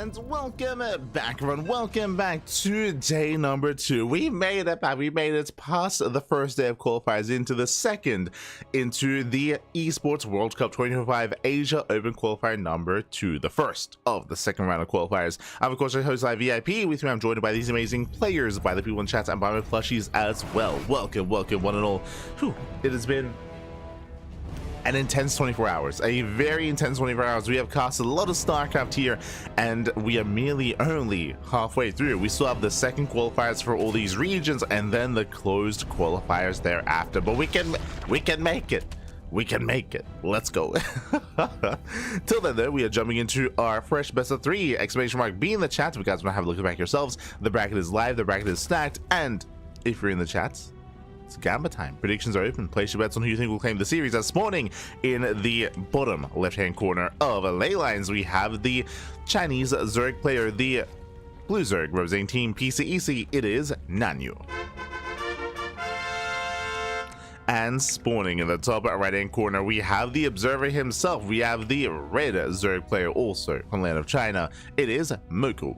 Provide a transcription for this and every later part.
And welcome back, everyone. Welcome back to day number 2. We made it back. We made it past the first day of qualifiers into the second, into the Esports World Cup 2025 Asia Open Qualifier number 2, the first of the second round of qualifiers. I'm, of course, your host, VIP. With me, I'm joined by these amazing players, by the people in chat, and by my plushies as well. Welcome, welcome, one and all. Whew, it has been an intense 24 hours, a very intense 24 hours. We have cast a lot of StarCraft here, and we are merely only halfway through. We still have the second qualifiers for all these regions, and then the closed qualifiers thereafter. But we can make it. We can make it. Let's go. Till then, though, we are jumping into our fresh best of 3! Exclamation mark be in the chat if you guys want to have a look back yourselves. The bracket is live. The bracket is stacked, and if you're in the chats, it's Gamba time. Predictions are open. Place your bets on who you think will claim the series. This morning, in the bottom left-hand corner of ley lines, we have the Chinese Zerg player, the blue Zerg representing Team PCEC. It is Nanyu. And spawning in the top right-hand corner, we have the observer himself. We have the red Zerg player, also from the land of China. It is Moku.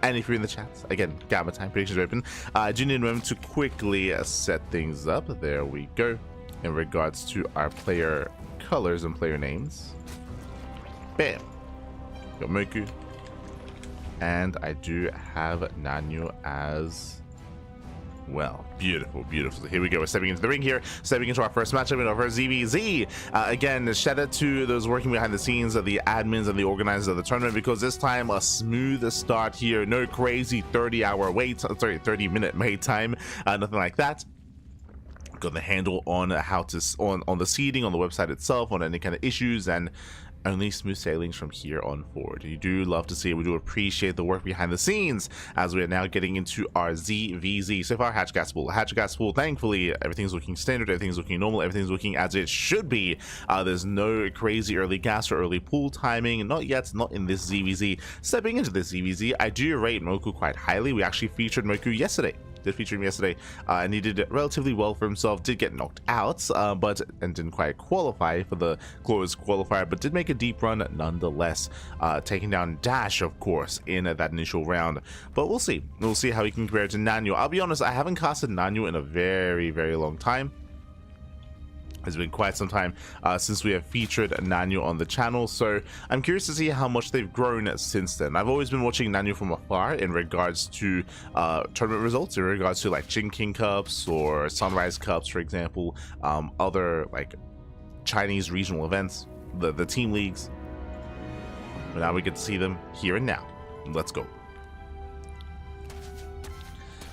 And if you're in the chats, again, Gamma time, predictions are open. I do need a moment to quickly set things up. There we go. In regards to our player colors and player names. Bam. Got Moku. And I do have Nanyu as well. Beautiful, beautiful. So here we go. We're stepping into the ring here, stepping into our first matchup in our first ZVZ. Again, shout out to those working behind the scenes, the admins and the organizers of the tournament, because this time a smooth start here. No crazy 30-minute wait time, nothing like that. Got the handle on how to on the seeding on the website itself, on any kind of issues, and only smooth sailings from here on forward. You do love to see it. We do appreciate the work behind the scenes as we are now getting into our ZVZ. So far, Hatch Gas Pool, thankfully, everything's looking standard, everything's looking normal, everything's looking as it should be. There's no crazy early gas or early pool timing, not yet, not in this ZVZ. Stepping into this ZVZ, I do rate Moku quite highly. We actually featured Moku yesterday. Did feature him yesterday, and he did relatively well for himself. Did get knocked out, and didn't quite qualify for the closed qualifier, but did make a deep run nonetheless, taking down Dash, of course, in that initial round. But we'll see. We'll see how he can compare to Nanyu. I'll be honest, I haven't casted Nanyu in a very, very long time. It's been quite some time since we have featured Nanyu on the channel, so I'm curious to see how much they've grown since then. I've always been watching Nanyu from afar in regards to tournament results, in regards to like Jin King Cups or Sunrise Cups, for example, other like Chinese regional events, the team leagues. But now we get to see them here and now. Let's go.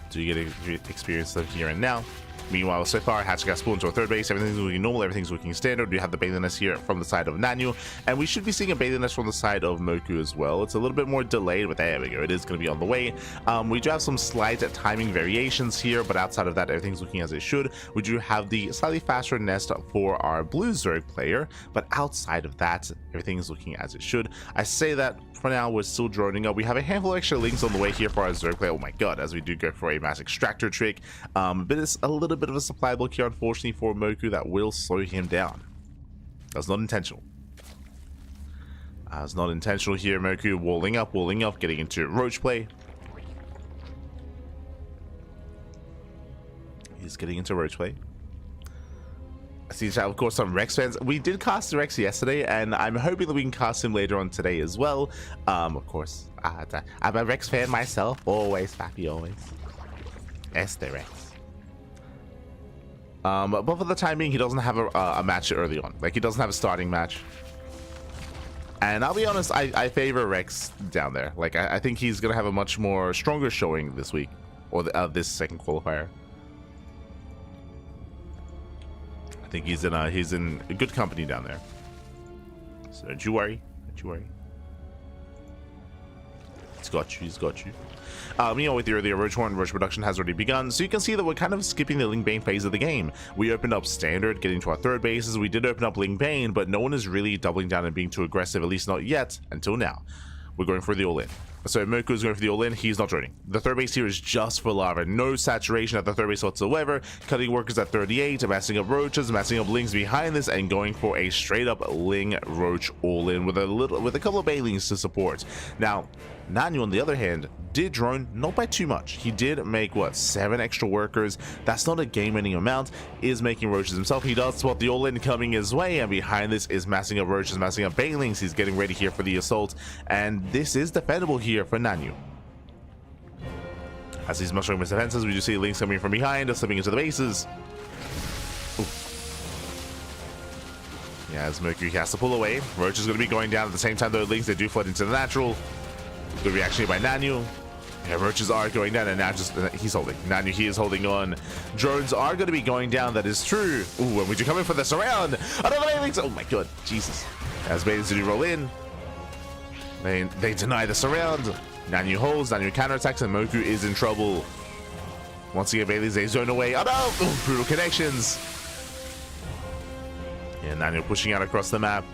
Do you get to experience them here and now? Meanwhile, so far, Hatch got spooled into our third base. Everything's looking normal. Everything's looking standard. We have the Bathing Nest here from the side of Nanyu, and we should be seeing a Bathing Nest from the side of Moku as well. It's a little bit more delayed, but there we go. It is going to be on the way. We do have some slight timing variations here, but outside of that, everything's looking as it should. We do have the slightly faster nest for our blue Zerg player, but outside of that, everything's looking as it should. I say that for now, we're still droning up. We have a handful of extra links on the way here for our Zerg player. Oh my god, as we do go for a mass extractor trick. But it's a little bit of a supply block here, unfortunately, for Moku that will slow him down. That's not intentional. It's not intentional here. Moku walling up, getting into roach play. He's getting into roach play. I see, of course, some Rex fans. We did cast Rex yesterday, and I'm hoping that we can cast him later on today as well. Of course, I'm a Rex fan myself. Always, Pappy, always. Este Rex. But for the time being, he doesn't have a match early on. Like, he doesn't have a starting match. And I'll be honest, I favor Rex down there. Like, I think he's going to have a much more stronger showing this week, or this second qualifier. I think he's in good company down there. So don't you worry. Don't you worry. He's got you. He's got you. Meanwhile, with the earlier Roach Horn, Roach production has already begun, so you can see that we're kind of skipping the Ling Bane phase of the game. We opened up standard, getting to our third bases. We did open up Ling Bane, but no one is really doubling down and being too aggressive, at least not yet, until now. We're going for the all-in. So Moku is going for the all-in. He's not joining. The third base here is just for lava. No saturation at the third base whatsoever. Cutting workers at 38, amassing up roaches, amassing up lings behind this, and going for a straight-up ling roach all-in with a couple of bailings to support. Now, Nanu, on the other hand, did drone, not by too much. He did make, what, 7 extra workers. That's not a game-winning amount. Is making roaches himself. He does spot the all-in coming his way, and behind this is massing up roaches, massing up bailings. He's getting ready here for the assault, and this is defendable here for Nanu. As he's mushing his defenses, we do see lings coming from behind, slipping into the bases. Ooh. Yeah, as Mercury has to pull away. Roach is going to be going down at the same time, though. Lings, they do flood into the natural. Good reaction by Nanu. Yeah, roaches are going down, and now he's holding. Nanu, he is holding on. Drones are going to be going down. That is true. Ooh, and we do come in for the surround. Another bailings. Oh my god, Jesus. As bailings do roll in, they deny the surround. Nanu holds. Nanu counterattacks, and Moku is in trouble. Once again, bailings, they zone away. Oh no! Ooh, brutal connections. Yeah, Nanu pushing out across the map.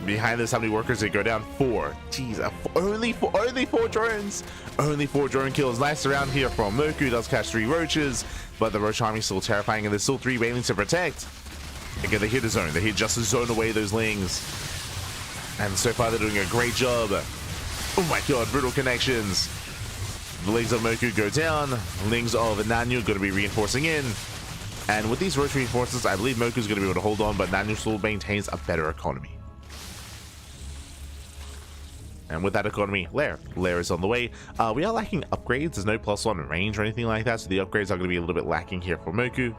Behind this, how many workers they go down? 4. Jeez, only 4 drones. Only 4 drone kills. Nice around here from Moku. Does catch 3 roaches, but the roach army is still terrifying, and there's still 3 bailings to protect. Again, they hit the zone. They hit just to zone away those lings, and so far they're doing a great job. Oh my god, brutal connections. The lings of Moku go down. Lings of Nanu going to be reinforcing in, and with these roach reinforcements, I believe Moku is going to be able to hold on, but Nanu still maintains a better economy. And with that economy, Lair is on the way. We are lacking upgrades. There's no +1 range or anything like that, so the upgrades are going to be a little bit lacking here for Moku.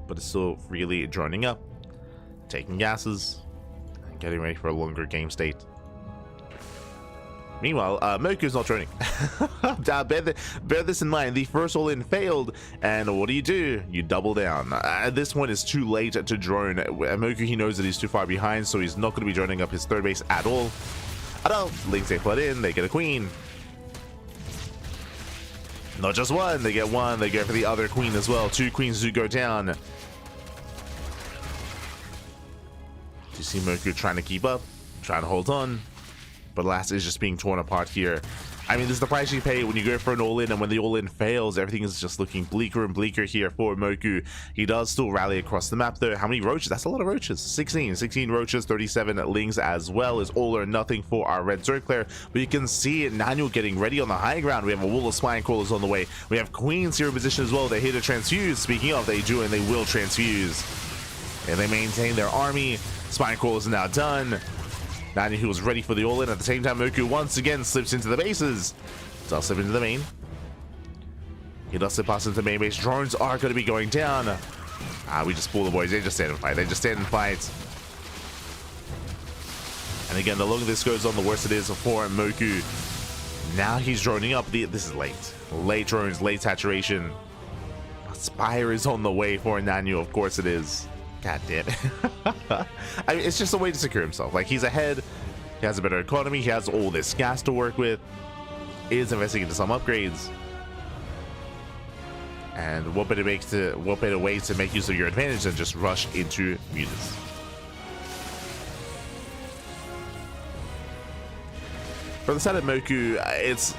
But it's still really droning up, taking gases, and getting ready for a longer game state. Meanwhile, Moku's not droning. Bear this in mind. The first all-in failed, and what do? You double down. At this point, it's too late to drone. Moku, he knows that he's too far behind, so he's not going to be droning up his third base at all. I don't. Lings, they flood in. They get a queen. Not just one. They get one. They go for the other queen as well. 2 queens do go down. Do you see Moku trying to keep up, trying to hold on? But last is just being torn apart here. I mean, this is the price you pay when you go for an all-in, and when the all-in fails, everything is just looking bleaker and bleaker here for Moku. He does still rally across the map, though. How many roaches? That's a lot of roaches. 16 roaches, 37 lings as well. Is all or nothing for our red zone player. But you can see Nanu getting ready on the high ground. We have a wall of spine crawlers on the way. We have queens here in position as well. They're here to transfuse. Speaking of, they do, and they will transfuse. And they maintain their army. Spine crawlers are now done. Nanu, who was ready for the all-in. At the same time, Moku once again slips into the bases. Does slip into the main. He does slip past into the main base. Drones are going to be going down. We just pull the boys. They just stand and fight. They just stand and fight. And again, the longer this goes on, the worse it is for Moku. Now he's droning up. This is late. Late drones, late saturation. Spire is on the way for Nanu. Of course it is. God damn it. I mean, it's just a way to secure himself. Like, he's ahead, he has a better economy, he has all this gas to work with, is investing into some upgrades. And what better way to make use of your advantage than just rush into Mutas. For the side of Moku,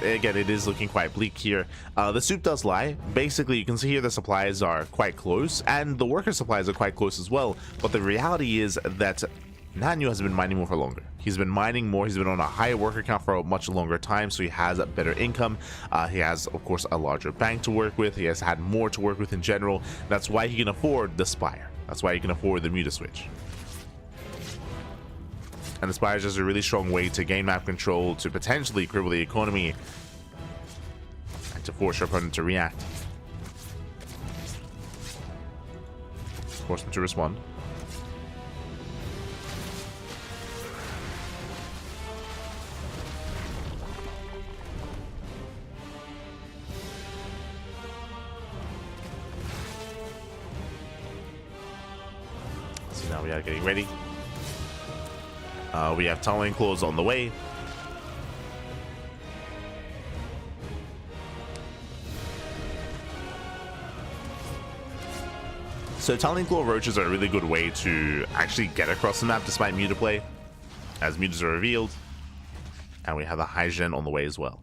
it is looking quite bleak here. The soup does lie. Basically, you can see here the supplies are quite close, and the worker supplies are quite close as well. But the reality is that Nanu has been mining more for longer. He's been mining more. He's been on a higher worker count for a much longer time, so he has a better income. He has, of course, a larger bank to work with. He has had more to work with in general. That's why he can afford the Spire. That's why he can afford the Muta Switch. And the Spire is just a really strong way to gain map control, to potentially cripple the economy, and to force your opponent to react. Force them to respond. So now we are getting ready. We have tunneling claws on the way. So tunneling claw roaches are a really good way to actually get across the map despite Muta play. as mutas are revealed, and we have the Hygiene on the way as well.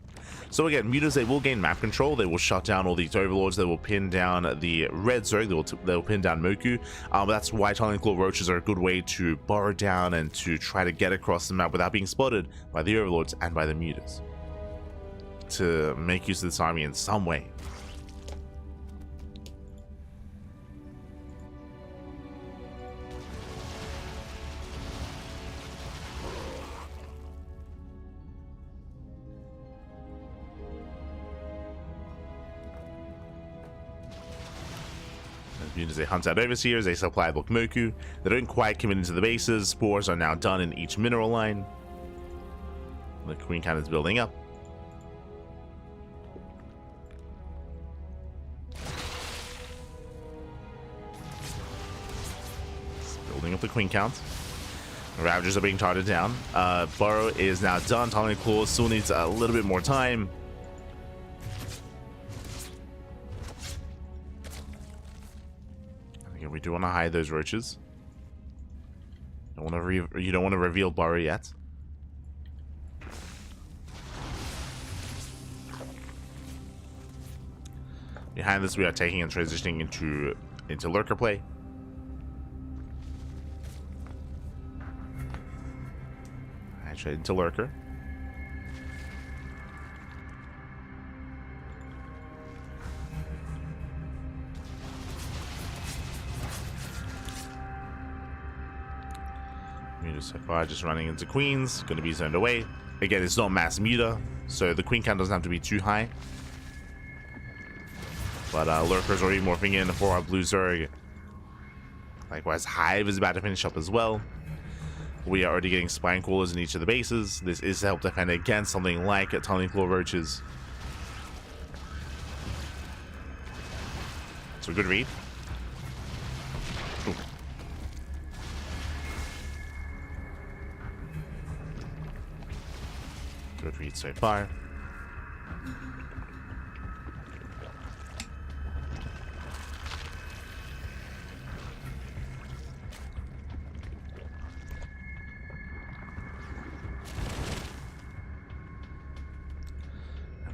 So again, mutas, they will gain map control, they will shut down all these overlords, they will pin down the red Zerg, they will pin down Moku, but that's why Tunneling Claw Roaches are a good way to burrow down and to try to get across the map without being spotted by the overlords and by the mutas, to make use of this army in some way. As they hunt out overseers, they supply block Moku. They don't quite commit into the bases. Spores are now done in each mineral line. The Queen Cannon's building up. It's building up the Queen count. Ravagers are being charted down. Burrow is now done. Tunneling Claw still needs a little bit more time. We do want to hide those roaches. You don't want to reveal Burrow yet. Behind this, we are taking and transitioning into lurker play. Actually, into lurker. So far, just running into queens, going to be zoned away. Again, it's not mass muta, so the queen count doesn't have to be too high. But lurker's already morphing in for our blue Zerg. Likewise, Hive is about to finish up as well. We are already getting spine crawlers in each of the bases. This is to help defend against something like Tunneling Claw Roaches. So good read. Ooh. Good read so far.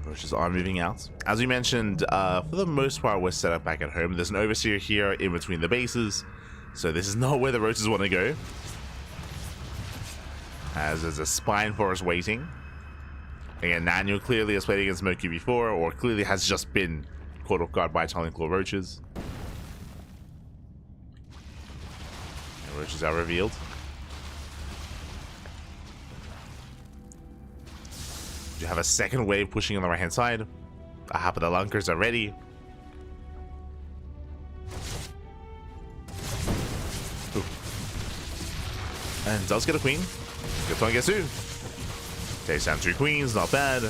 Roaches are moving out. As we mentioned, for the most part, we're set up back at home. There's an overseer here in between the bases, so this is not where the roaches want to go. As there's a spine for us waiting. Again, Nanu clearly has played against Moku before, or clearly has just been caught off guard by Tunneling Claw Roaches. And roaches are revealed. You have a second wave pushing on the right hand side. Half of the lunkers are ready. Ooh. And does get a queen. Good one, Gesu. Takes down 2 queens, not bad.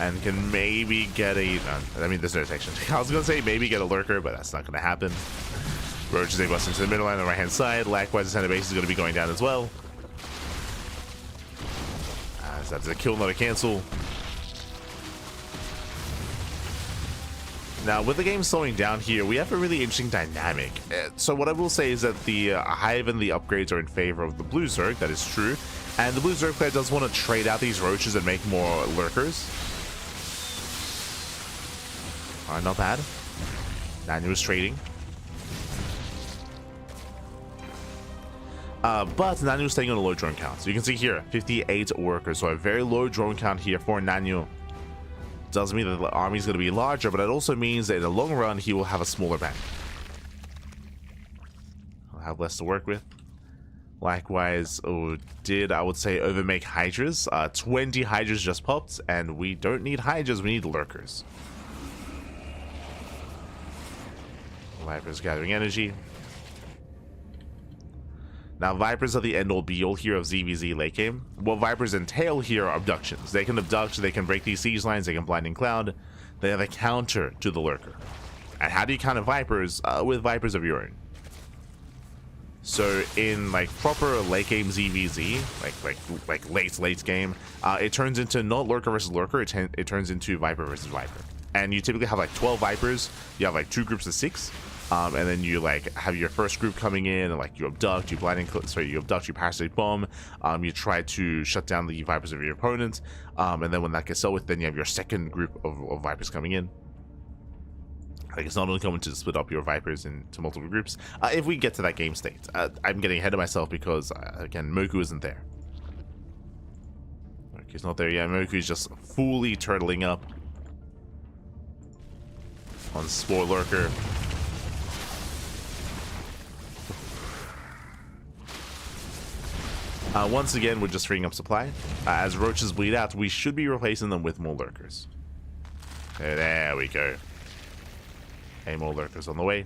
And can maybe get a... I mean, there's no detection. I was going to say maybe get a lurker, but that's not going to happen. Roaches, they bust into the middle line on the right hand side. Likewise, the center base is going to be going down as well. So that's a kill, not a cancel. Now, with the game slowing down here, we have a really interesting dynamic. So what I will say is that the Hive and the upgrades are in favor of the blue Zerg. That is true. And the blue Zerg player does want to trade out these roaches and make more lurkers. Alright, not bad. Nanu is trading. But Nanu is staying on a low drone count. So you can see here, 58 workers. So a very low drone count here for Nanu. Doesn't mean that the army is going to be larger, but it also means that in the long run, he will have a smaller bank. He'll have less to work with. Likewise, I would say, overmake Hydras. 20 Hydras just popped, and we don't need Hydras, we need lurkers. Viper's gathering energy. Now, Vipers are the end-all be-all here of ZVZ late game. What Vipers entail here are abductions. They can abduct, they can break these siege lines, they can blinding cloud. They have a counter to the lurker. And how do you counter Vipers? With Vipers of your own. So in like proper late game ZVZ, like late game, it turns into not lurker versus lurker. It turns into Viper versus Viper. And you typically have like 12 Vipers. You have like 2 groups of 6. And then you like have your first group coming in, and like you abduct, you you abduct, you parasite bomb, you try to shut down the Vipers of your opponent, and then when that gets dealt with, then you have your second group of Vipers coming in. Like, it's not only going to split up your Vipers into multiple groups. If we get to that game state, I'm getting ahead of myself because again, Moku isn't there. Moku's not there yet. Moku's just fully turtling up on Spore Lurker. Once again, we're just freeing up supply. As roaches bleed out, we should be replacing them with more lurkers. There we go. Hey, more lurkers on the way.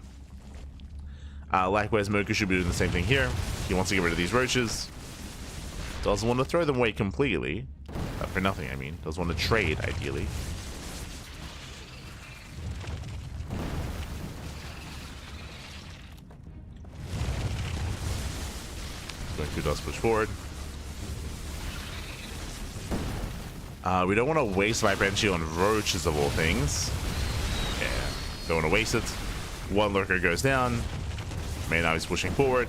Likewise, Moku should be doing the same thing here. He wants to get rid of these roaches. Doesn't want to throw them away completely. For nothing, I mean. Doesn't want to trade, ideally. Moku does push forward. We don't want to waste Viper Energy on roaches of all things. Yeah, don't want to waste it. One lurker goes down. May now he's pushing forward.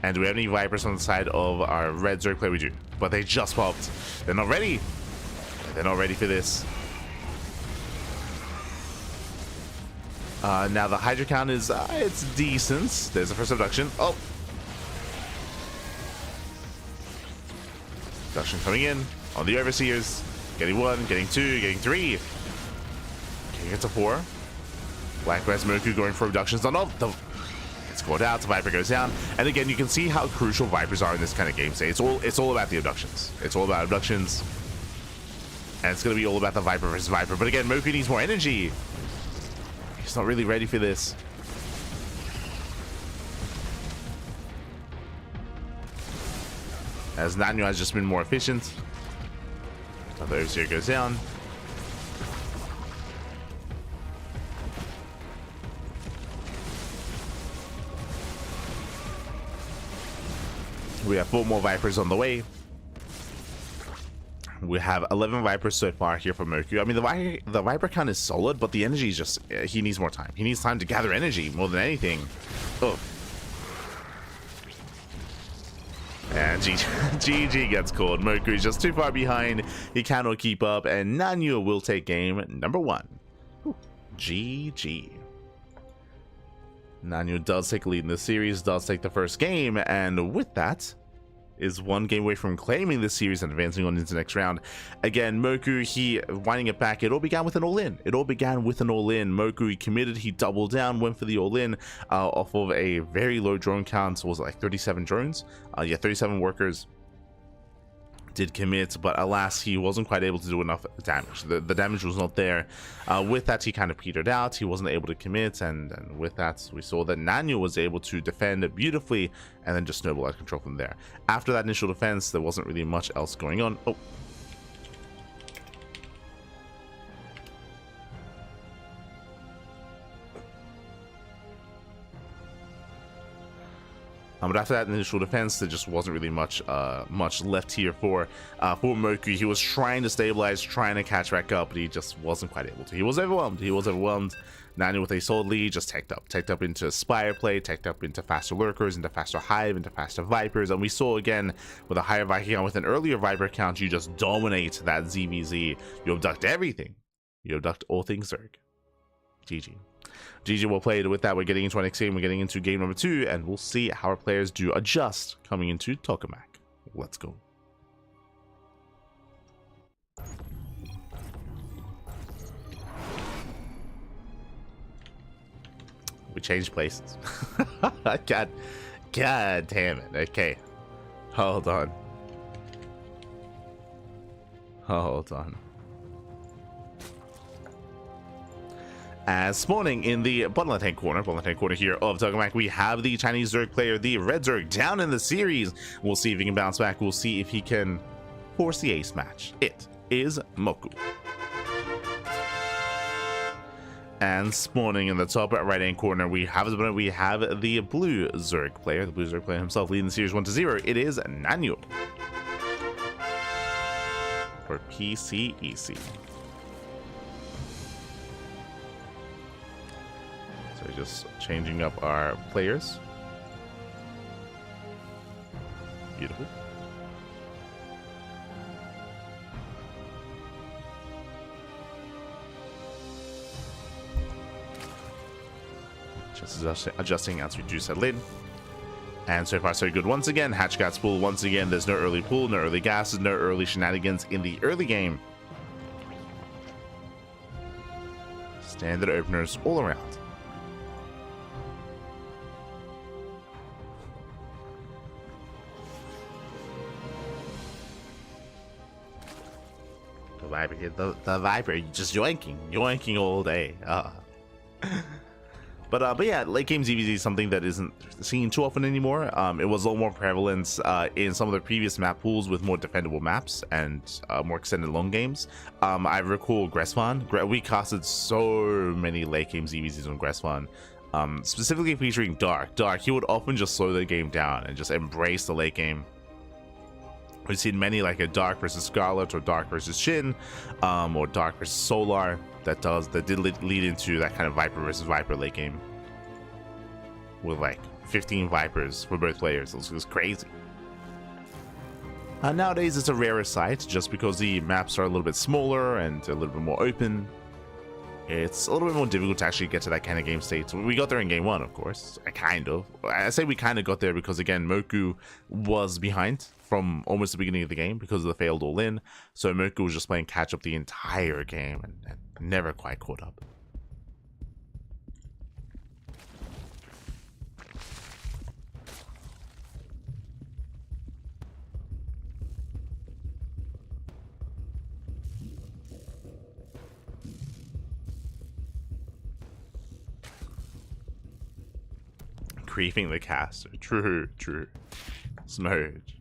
And do we have any Vipers on the side of our red Zerg player? We do. But they just popped. They're not ready. They're not ready for this. Now the Hydra count is, it's decent. There's the first abduction. Oh. Abduction coming in on the Overseers. Getting 1, getting 2, getting 3. Getting it to 4. Likewise, Moku going for abductions on all the... It's caught out, the Viper goes down. And again, you can see how crucial Vipers are in this kind of game state. It's all about the abductions. It's all about abductions. And it's going to be all about the Viper versus Viper. But again, Moku needs more energy. He's not really ready for this. As Nanyu has just been more efficient. The Overseer goes down. We have 4 more Vipers on the way. We have 11 Vipers so far here for Moku. I mean, the Viper count is solid, but the energy is just... he needs more time. He needs time to gather energy more than anything. Oh. And GG gets called. Moku is just too far behind. He cannot keep up, and Nanyu will take game number 1. Ooh, GG. Nanyu does take a lead in the series, does take the first game, and with that, is 1 game away from claiming this series and advancing on into the next round. Again, Moku, he winding it back. It all began with an all-in. Moku, he committed, he doubled down, went for the all-in off of a very low drone count. So was it like 37 drones? Yeah, 37 workers did commit, but alas, he wasn't quite able to do enough damage. The damage was not there. With that, he kind of petered out. He wasn't able to commit, and with that, we saw that Nanyu was able to defend beautifully and then just snowball out of control from there. After that initial defense, there wasn't really much else going on. Oh. But after that initial defense, there just wasn't really much left here for Moku. He was trying to stabilize, trying to catch back up, but he just wasn't quite able to. He was overwhelmed. Nanyu with a solid lead just teched up into Spire play, teched up into faster Lurkers, into faster Hive, into faster Vipers, and we saw again with a higher Viper count, with an earlier Viper count, you just dominate that ZVZ. You abduct everything. You abduct all things Zerg. GG. GG well played. With that, we're getting into our next game. We're getting into game number 2, and we'll see how our players do adjust coming into Tokamak. Let's go. We changed places. God damn it. Okay. Hold on. As spawning in the bottom left-hand corner here of Tokamak, we have the Chinese Zerg player, the Red Zerg, down in the series. We'll see if he can bounce back. We'll see if he can force the ace match. It is Moku. And spawning in the top right-hand corner, we have the blue Zerg player, himself, leading the series 1-0. It is Nanyu for PCEC. So just changing up our players. Beautiful. Just adjusting as we do settle in. And so far so good. Once again, Hatchcat's pool. Once again, there's no early pool, no early gases, no early shenanigans in the early game. Standard openers all around. The Viper, just yoinking all day. But yeah, late game ZVZ is something that isn't seen too often anymore. It was a little more prevalent in some of the previous map pools with more defendable maps and more extended long games. I recall Gressvan. We casted so many late game ZVZs on Gressvan, specifically featuring Dark. Dark, he would often just slow the game down and just embrace the late game. We've seen many like a Dark versus Scarlet or Dark versus Shin, or Dark versus Solar that did lead into that kind of Viper versus Viper late game with like 15 Vipers for both players. It was crazy. Nowadays it's a rarer sight just because the maps are a little bit smaller and a little bit more open. It's a little bit more difficult to actually get to that kind of game state. We got there in game one, of course. I say we kind of got there because, again, Moku was behind from almost the beginning of the game because of the failed all-in. So Moku was just playing catch-up the entire game and never quite caught up. Griefing the caster. True. Smudge.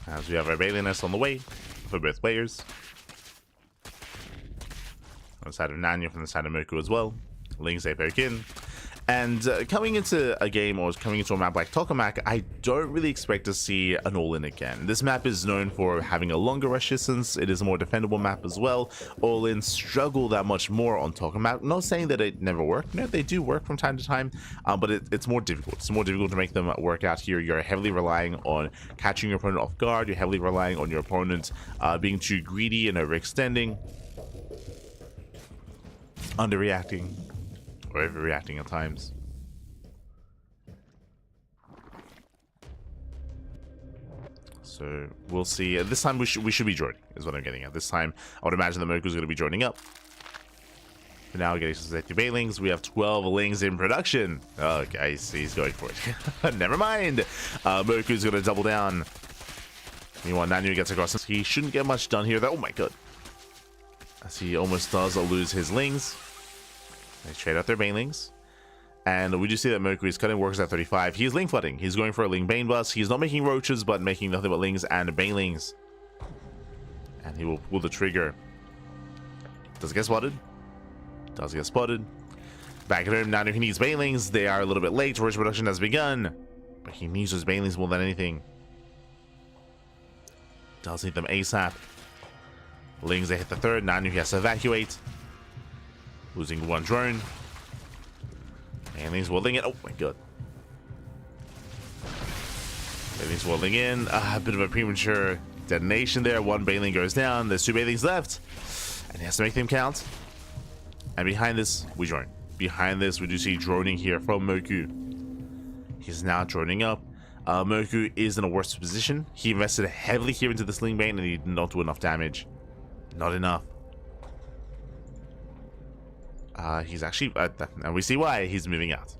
As we have our Bailiness on the way for both players. On the side of Nanyo, from the side of Moku as well. Lings they poke in. And coming into a game or coming into a map like Tokamak, I don't really expect to see an all-in again. This map is known for having a longer rush distance. It is a more defendable map as well. All-ins struggle that much more on Tokamak. Not saying that it never worked. No, they do work from time to time, but it's more difficult. It's more difficult to make them work out here. You're heavily relying on catching your opponent off guard. You're heavily relying on your opponent being too greedy and overextending, underreacting, or overreacting at times. So we'll see. This time we should be joining, is what I'm getting at. This time I would imagine the Moku's going to be joining up. For now, getting some Zethu Bailings. We have 12 Lings in production. Oh, guys, he's going for it. Never mind. Moku's going to double down. Meanwhile, Nanyu gets across. He shouldn't get much done here, though. Oh my god. As he almost does lose his Lings. They trade out their Banelings. And we do see that Moku is cutting workers at 35. He's Ling flooding. He's going for a Ling Bane bust. He's not making roaches, but making nothing but Lings and Banelings. And he will pull the trigger. Does it get spotted? Does get spotted. Back at home now, he needs Banelings. They are a little bit late. Roach production has begun. But he needs those Banelings more than anything. Does need them ASAP. Lings, they hit the third. Nanu, he has to evacuate. Losing one drone. And he's welding it. Oh my god. And he's welding in. A bit of a premature detonation there. One Bailing goes down. There's two Bailings left. And he has to make them count. And behind this, we drone. Behind this, we do see droning here from Moku. He's now droning up. Moku is in a worse position. He invested heavily here into the Sling Bane and he did not do enough damage. Not enough. He's actually, and we see why he's moving out.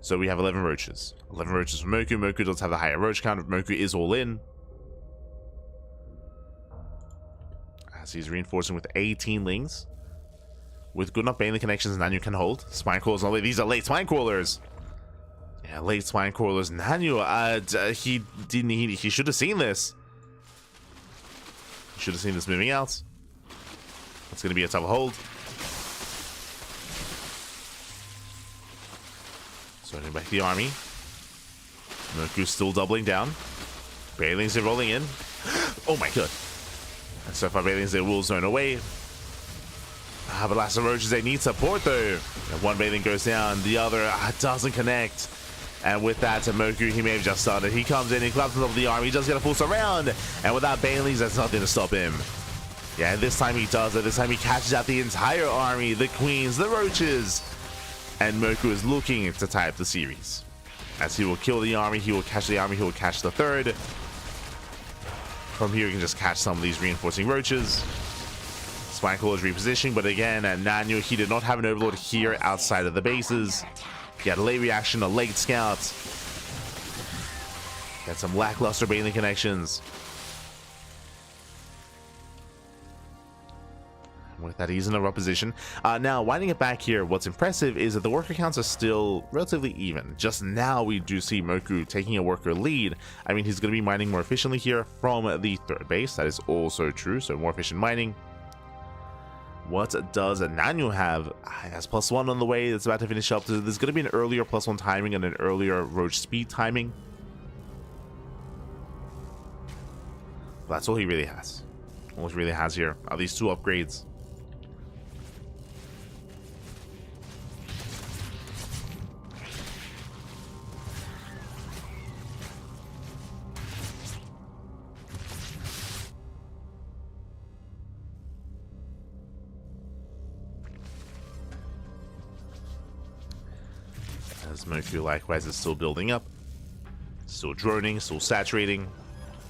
So we have 11 roaches. 11 roaches from Moku. Moku does have the higher roach count. Moku is all in. As he's reinforcing with 18 Lings. With good enough Bailing connections, Nanyu can hold. Spine Crawlers, these are late Spine Crawlers. Yeah, late Spine Crawlers. Nanyu, he should have seen this. He should have seen this moving out. That's going to be a tough hold. Starting back the army. Moku's still doubling down. Bailings are rolling in. Oh my god. And so far, Bailings, they will zone away. But last of roaches, they need support though. And one bathing goes down, the other doesn't connect. And with that, Moku, he may have just started. He comes in, he claps on top of the army, he does get a full surround. And without Bailey's, that's nothing to stop him. Yeah, this time he does it. This time he catches out the entire army, the queens, the roaches. And Moku is looking to tie up the series. As he will kill the army, he will catch the army, he will catch the third. From here, you can just catch some of these reinforcing roaches. Swankle is repositioning, but again, Nanyu, he did not have an overlord here outside of the bases. He had a late reaction, a late scout. Got some lackluster bathing connections. With that, he's in a rough position. Now, winding it back here, what's impressive is that the worker counts are still relatively even. Just now, we do see Moku taking a worker lead. I mean, he's going to be mining more efficiently here from the third base. That is also true, so more efficient mining. What does Nanyu have? He has +1 on the way. It's about to finish up. There's going to be an earlier +1 timing and an earlier roach speed timing. That's all he really has. All he really has here are these 2 upgrades. As Moku likewise is still building up, still droning, still saturating.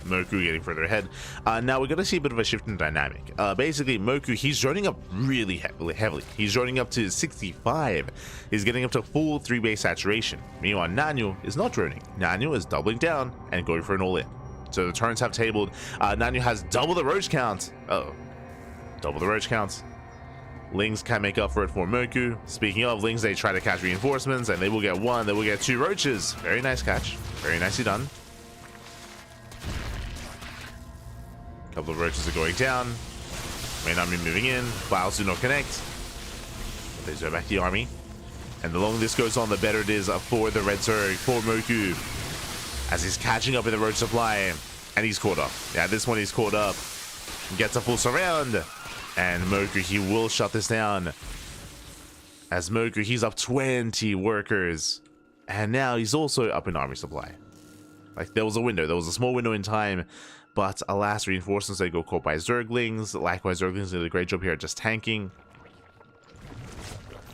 Moku getting further ahead. Now we're going to see a bit of a shift in dynamic. Basically, Moku, he's droning up really heavily. He's droning up to 65. He's getting up to full 3-base saturation. Meanwhile, Nanyu is not droning. Nanyu is doubling down and going for an all-in. So the turns have tabled. Nanyu has double the roach count. Uh-oh. Double the roach counts. Lings can make up for it for Moku. Speaking of Lings, they try to catch reinforcements, and they will get 1. They will get 2 roaches. Very nice catch. Very nicely done. A couple of roaches are going down. May not be moving in. Files do not connect. They zoom back the army. And the longer this goes on, the better it is for the Red Zerg, for Moku. As he's catching up in the roach supply. And he's caught up. Yeah, this one he's caught up. Gets a full surround. And Moku, he will shut this down. As Moku, he's up 20 workers. And now he's also up in army supply. Like, there was a window. There was a small window in time. But alas, reinforcements, they go caught by Zerglings. Likewise, Zerglings did a great job here at just tanking.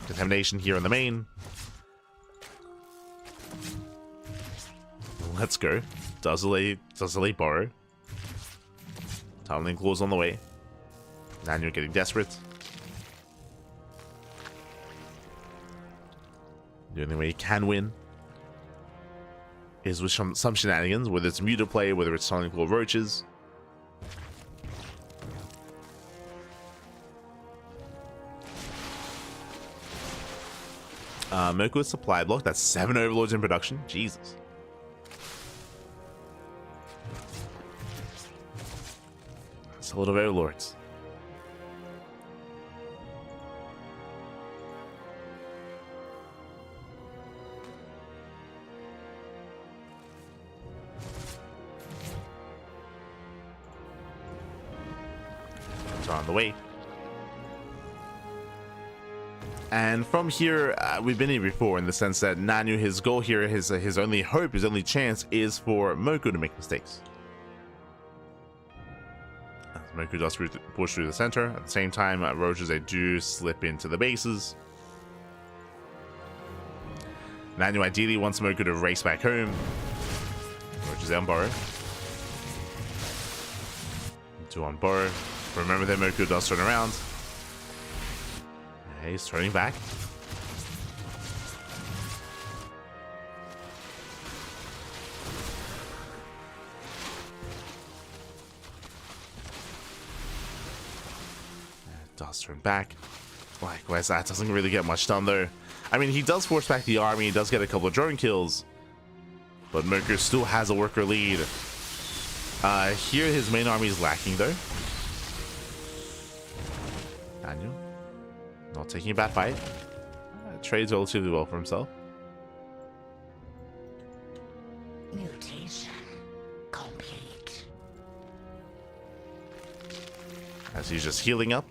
Contamination here on the main. Let's go. Does a late borrow. Tumbling claws on the way. Nanyu getting desperate. The only way he can win is with some shenanigans, whether it's muted play, whether it's tumbling claw roaches. Moku is supply block. That's 7 overlords in production. Jesus. That's a lot of overlords. On the way. And from here, we've been here before in the sense that Nanyu, his goal here, his only hope, his only chance is for Moku to make mistakes. Moku does push through the center. At the same time, roaches, they do slip into the bases. Nanyu ideally wants Moku to race back home. Roaches on borrow. 2 on borrow. Remember that Moku does turn around. Yeah, he's turning back. It does turn back. Likewise, that doesn't really get much done though. I mean, he does force back the army, he does get a couple of drone kills. But Moku still has a worker lead. Here his main army is lacking though. Nanyu, not taking a bad fight. Trades relatively well for himself. Mutation complete. As he's just healing up.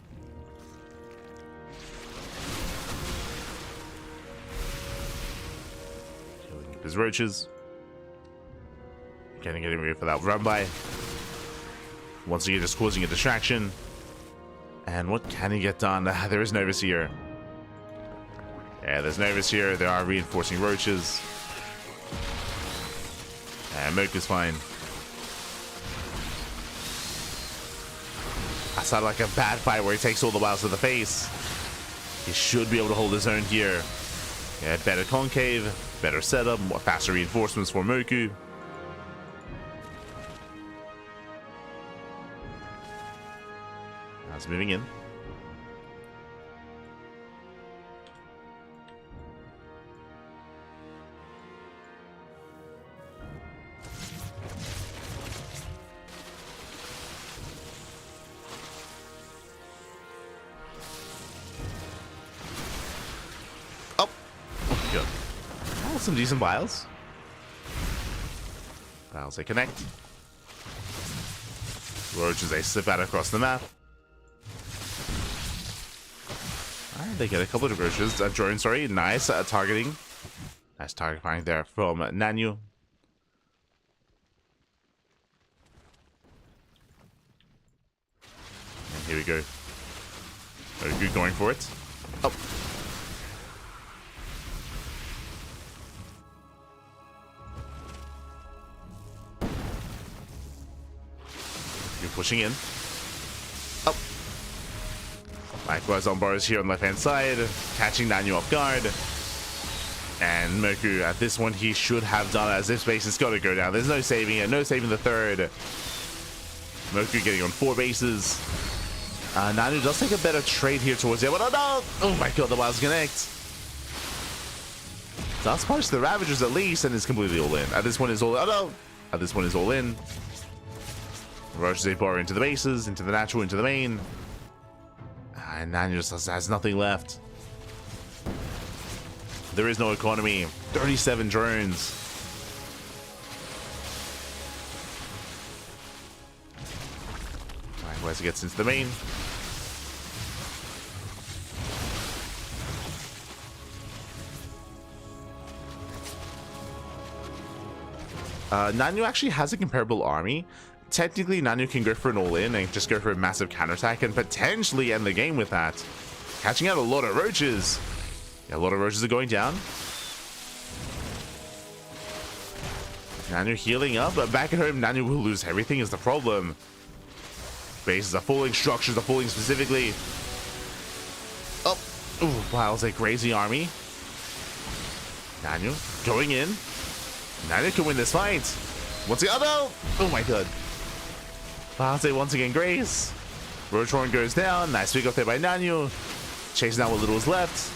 those roaches. Getting ready for that run by. Once again, just causing a distraction. And what can he get done? There is Novus here. Yeah, there's Novus here. There are reinforcing roaches. And Moku's fine. That sounded like a bad fight where he takes all the wilds to the face. He should be able to hold his own here. Yeah, better concave, better setup, more faster reinforcements for Moku. That's moving in. Oh, good. Oh, some decent biles. Biles they connect. Roaches they slip out across the map. Alright, they get a couple of roaches. Drone, sorry. Nice targeting. Nice target firing there from Nanyu. And here we go. Very good going for it. Oh. You're pushing in. Oh. Likewise, Zombar is here on the left-hand side, catching Nanyu off guard. And Moku, at this one, he should have done it, as this base has got to go down. There's no saving it, no saving the third. Moku getting on 4 bases. Nanyu does take a better trade here towards the end. Oh no! Oh my god, the wilds connect. Does punch the Ravagers at least, and is completely all in. At this one is all. Oh no! At this one is all in. Rushes a bar into the bases, into the natural, into the main. And Nanyu just has nothing left. There is no economy. 37 drones. Likewise, he gets into the main. Nanyu actually has a comparable army. Technically, Nanyu can go for an all-in and just go for a massive counterattack and potentially end the game with that. Catching out a lot of roaches. Yeah, a lot of roaches are going down. Nanyu healing up, but back at home, Nanyu will lose everything is the problem. Bases are falling, structures are falling specifically. Oh, ooh, wow, it's a crazy army. Nanyu going in. Nanyu can win this fight. Once again, oh no! Oh my god. Valse once again grace. Roachhorn goes down. Nice pick up there by Nanyu. Chasing out what little is left.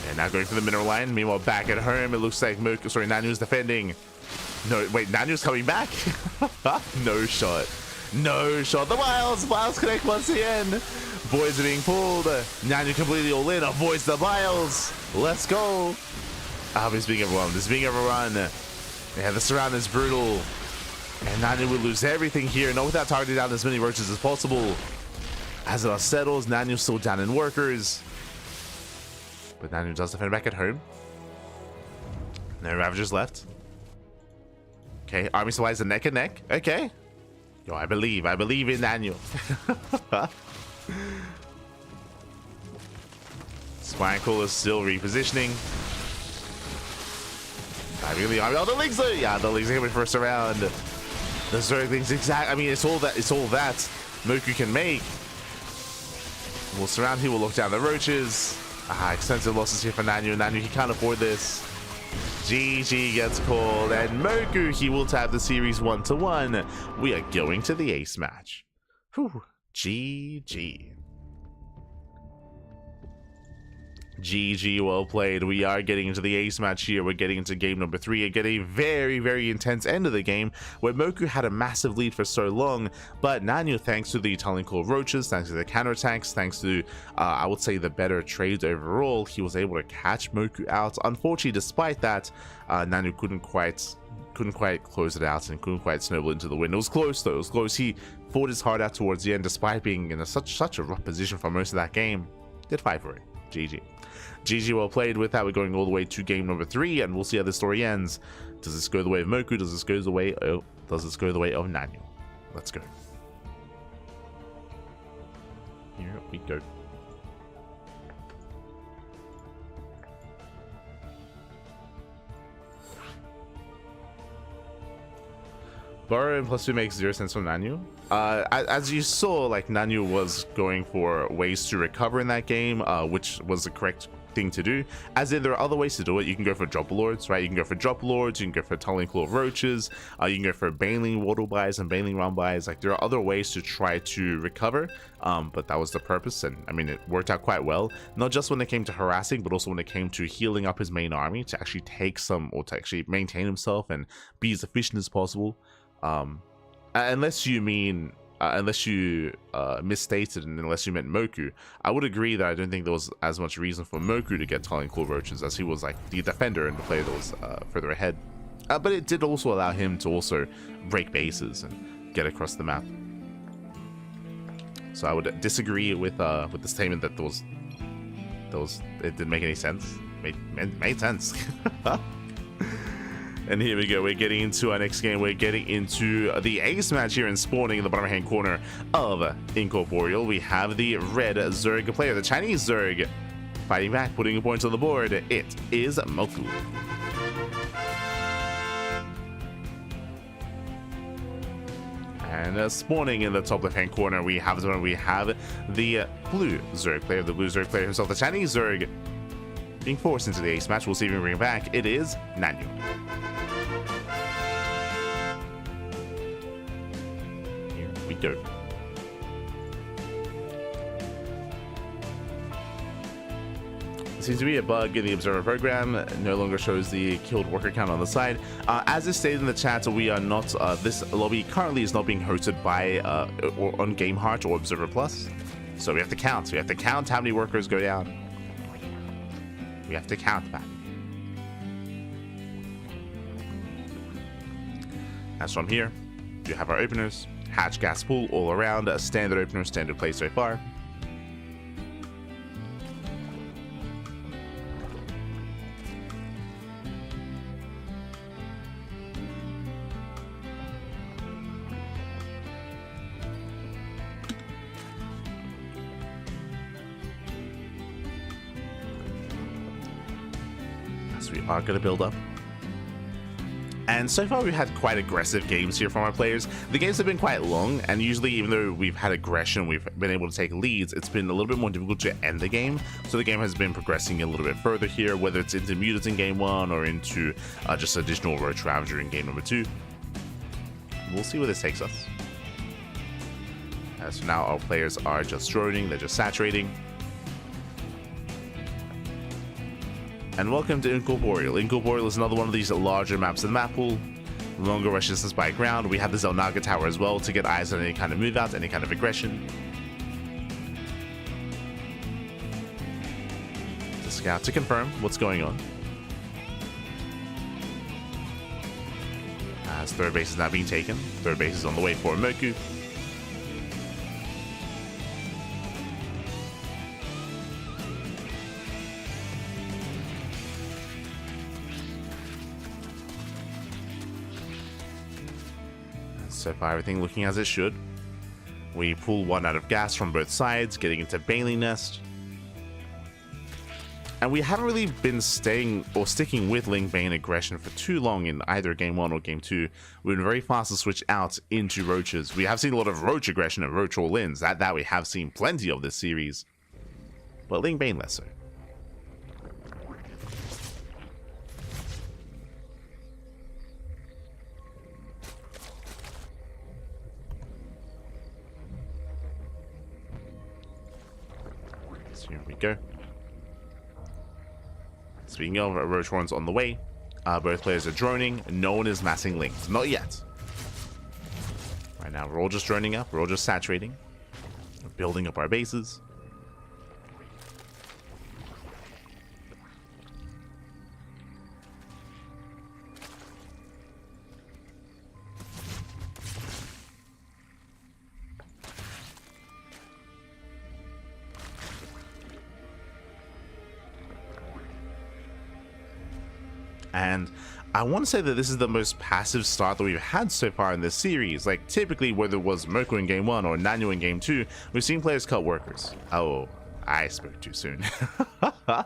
And now going for the mineral line. Meanwhile, back at home, it looks like Nanyu's defending. No, wait, Nanyu's coming back? No shot. No shot. The Wilds connect once again. Voids are being pulled. Nanyu completely all in. Avoids the Vials. Let's go. He's being overrun. This is being overrun. Yeah, the surround is brutal. And Nanyu will lose everything here. Not without targeting down as many roaches as possible. As it all settles, Nanyu still down in workers. But Nanyu does defend back at home. No Ravagers left. Okay, army supplies are neck and neck. Okay. Yo, I believe in Nanyu. Swankle is still repositioning. Diving the army. Oh, the Lings are, yeah, the Lings are coming first around. The Zerglings, exact. I mean, it's all that Moku can make. We'll surround. He will look down the roaches. Extensive losses here for Nanyu. Nanyu, he can't afford this. GG gets called, and Moku, he will tap the series 1-1. We are going to the ace match. Whew. GG. GG, well played. We are getting into the ace match here. We're getting into game number 3 and get a very, very intense end of the game where Moku had a massive lead for so long, but Nanyu, thanks to the talent called Roaches, thanks to the counterattacks, thanks to, I would say, the better trades overall, he was able to catch Moku out. Unfortunately, despite that, Nanyu couldn't quite close it out and couldn't quite snowball into the win. It was close though. It was close. He fought his heart out towards the end, despite being in such a rough position for most of that game. Did fight for it. GG. GG, well played. With that, we're going all the way to game number 3, and we'll see how this story ends. Does this go the way of Moku? Does this go the way of Nanyu? Let's go. Here we go. Borrow and +2 makes 0 sense from Nanyu. As you saw, like, Nanyu was going for ways to recover in that game, which was the correct thing to do. As in, there are other ways to do it. You can go for drop lords, right? You can go for drop lords, you can go for tunneling claw roaches, you can go for baneling waddle buys and baneling round buys. Like, there are other ways to try to recover, but that was the purpose, and I mean, it worked out quite well. Not just when it came to harassing, but also when it came to healing up his main army to actually take some, or to actually maintain himself and be as efficient as possible. Unless you misstated, and unless you meant Moku, I would agree that I don't think there was as much reason for Moku to get tunneling claw roaches, as he was like the defender and the player that was further ahead. But it did also allow him to also break bases and get across the map. So I would disagree with the statement that it didn't make any sense. Made sense. And here we go, we're getting into our next game. We're getting into the ace match here in spawning in the bottom right hand corner of Incorporeal. We have the red Zerg player, the Chinese Zerg, fighting back, putting a point on the board. It is Moku. And spawning in the top left hand corner, we have the blue Zerg player, himself, the Chinese Zerg, being forced into the ace match. We'll see if we can bring it back. It is Nanyu. We go. Seems to be a bug in the observer program. No longer shows the killed worker count on the side. As is stated in the chat, we are not. This lobby currently is not being hosted by or on GameHeart or Observer Plus. So we have to count. We have to count how many workers go down. We have to count that. As from here, you have our openers. Hatch gas pool all around, a standard opener, standard play so far. So we are going to build up. And so far we've had quite aggressive games here from our players. The games have been quite long, and usually even though we've had aggression, we've been able to take leads, it's been a little bit more difficult to end the game. So the game has been progressing a little bit further here, whether it's into mutants in game 1 or into just additional roach ravager in game number 2. We'll see where this takes us. So now our players are just droning, they're just saturating. And welcome to Incorporeal. Incorporeal is another one of these larger maps in the map pool. Longer rush distance by ground. We have the Zelnaga Tower as well to get eyes on any kind of move out, any kind of aggression. To scout to confirm what's going on. As third base is now being taken. Third base is on the way for Moku. So far, everything looking as it should. We pull one out of gas from both sides, getting into Bailey Nest. And we haven't really been staying or sticking with Ling Bane aggression for too long in either game 1 or game 2. We've been very fast to switch out into roaches. We have seen a lot of roach aggression and roach all-ins. That we have seen plenty of this series. But Ling Bane less so. Here we go. Speaking of, roach horns on the way. Both players are droning. No one is massing links. Not yet. Right now, we're all just droning up. We're all just saturating. We're building up our bases. And I want to say that this is the most passive start that we've had so far in this series. Like, typically, whether it was Moku in Game 1 or Nanu in Game 2, we've seen players cut workers. Oh, I spoke too soon. I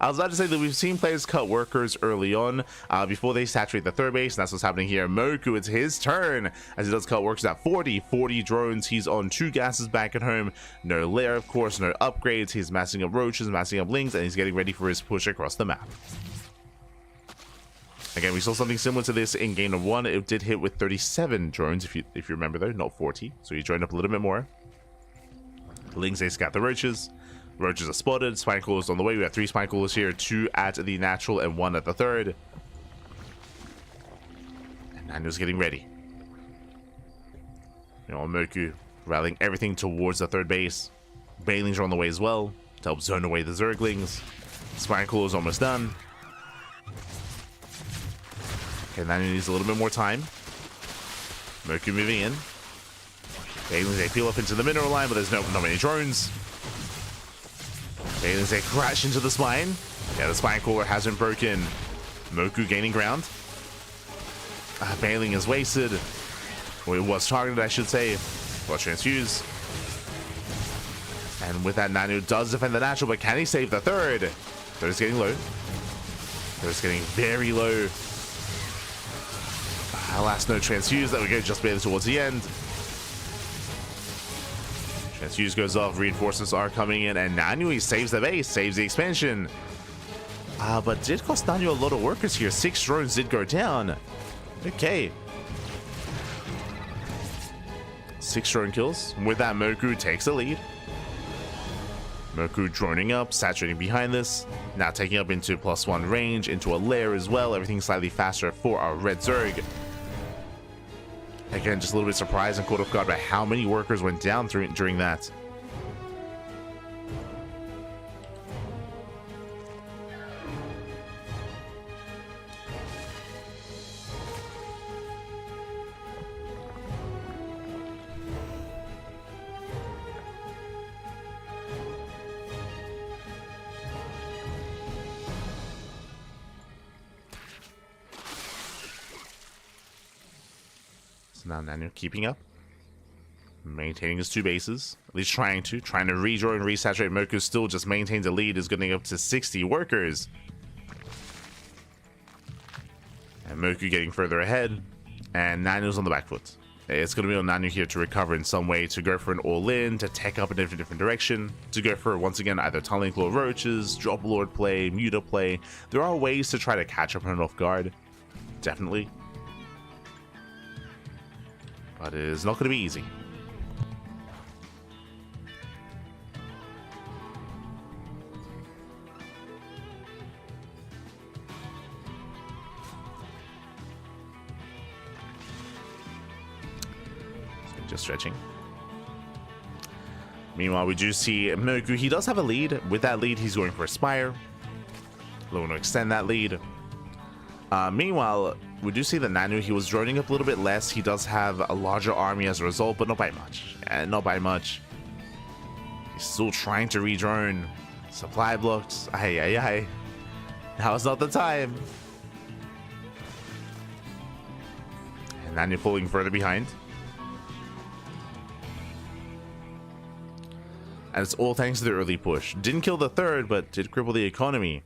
was about to say that we've seen players cut workers early on before they saturate the third base, and that's what's happening here. Moku, it's his turn as he does cut workers at 40 drones. He's on 2 gases back at home. No lair, of course, no upgrades. He's massing up roaches, massing up lings, and he's getting ready for his push across the map. Again, we saw something similar to this in game 1. It did hit with 37 drones, if you remember though, not 40. So he joined up a little bit more. Lings, they scout the roaches. Roaches are spotted. Spine crawlers on the way. We have 3 spine crawlers here, 2 at the natural and 1 at the third. And Nanu's getting ready. You know, Moku rallying everything towards the third base. Banelings are on the way as well to help zone away the Zerglings. Spine crawlers almost done. Okay, Nanu needs a little bit more time. Moku moving in. Banelings, they peel up into the mineral line, but there's not many drones. Banelings, they crash into the spine. Yeah, the spine crawler hasn't broken. Moku gaining ground. Baneling is wasted. Well, it was targeted, I should say. Well, transfuse. And with that, Nanu does defend the natural, but can he save the third? Third is getting low. Third is getting very low. Last no transfuse. There we go, just barely towards the end. Transfuse goes off, reinforcements are coming in, and Nanu, he saves the base, saves the expansion. But did cost Nanu a lot of workers here. 6 drones did go down. Okay. 6 drone kills. With that, Moku takes the lead. Moku droning up, saturating behind this. Now taking up into +1 range, into a lair as well. Everything slightly faster for our red Zerg. Again, just a little bit surprised and caught off guard by how many workers went down during that. Now Nanu keeping up, maintaining his 2 bases, at least trying to redraw and resaturate. Moku still just maintains a lead, is getting up to 60 workers. And Moku getting further ahead, and Nanu's on the back foot. It's going to be on Nanu here to recover in some way, to go for an all-in, to tech up in a different direction, to go for, once again, either tunneling claw roaches, drop lord play, muta play. There are ways to try to catch up and off guard, definitely. But it is not going to be easy. So just stretching. Meanwhile, we do see Moku. He does have a lead. With that lead, he's going for a Spire. Looking to extend that lead. Meanwhile, we do see that Nanu, he was droning up a little bit less. He does have a larger army as a result, but not by much. Not by much. He's still trying to redrone. Supply blocks. Aye. Now is not the time. And Nanu falling further behind. And it's all thanks to the early push. Didn't kill the third, but did cripple the economy.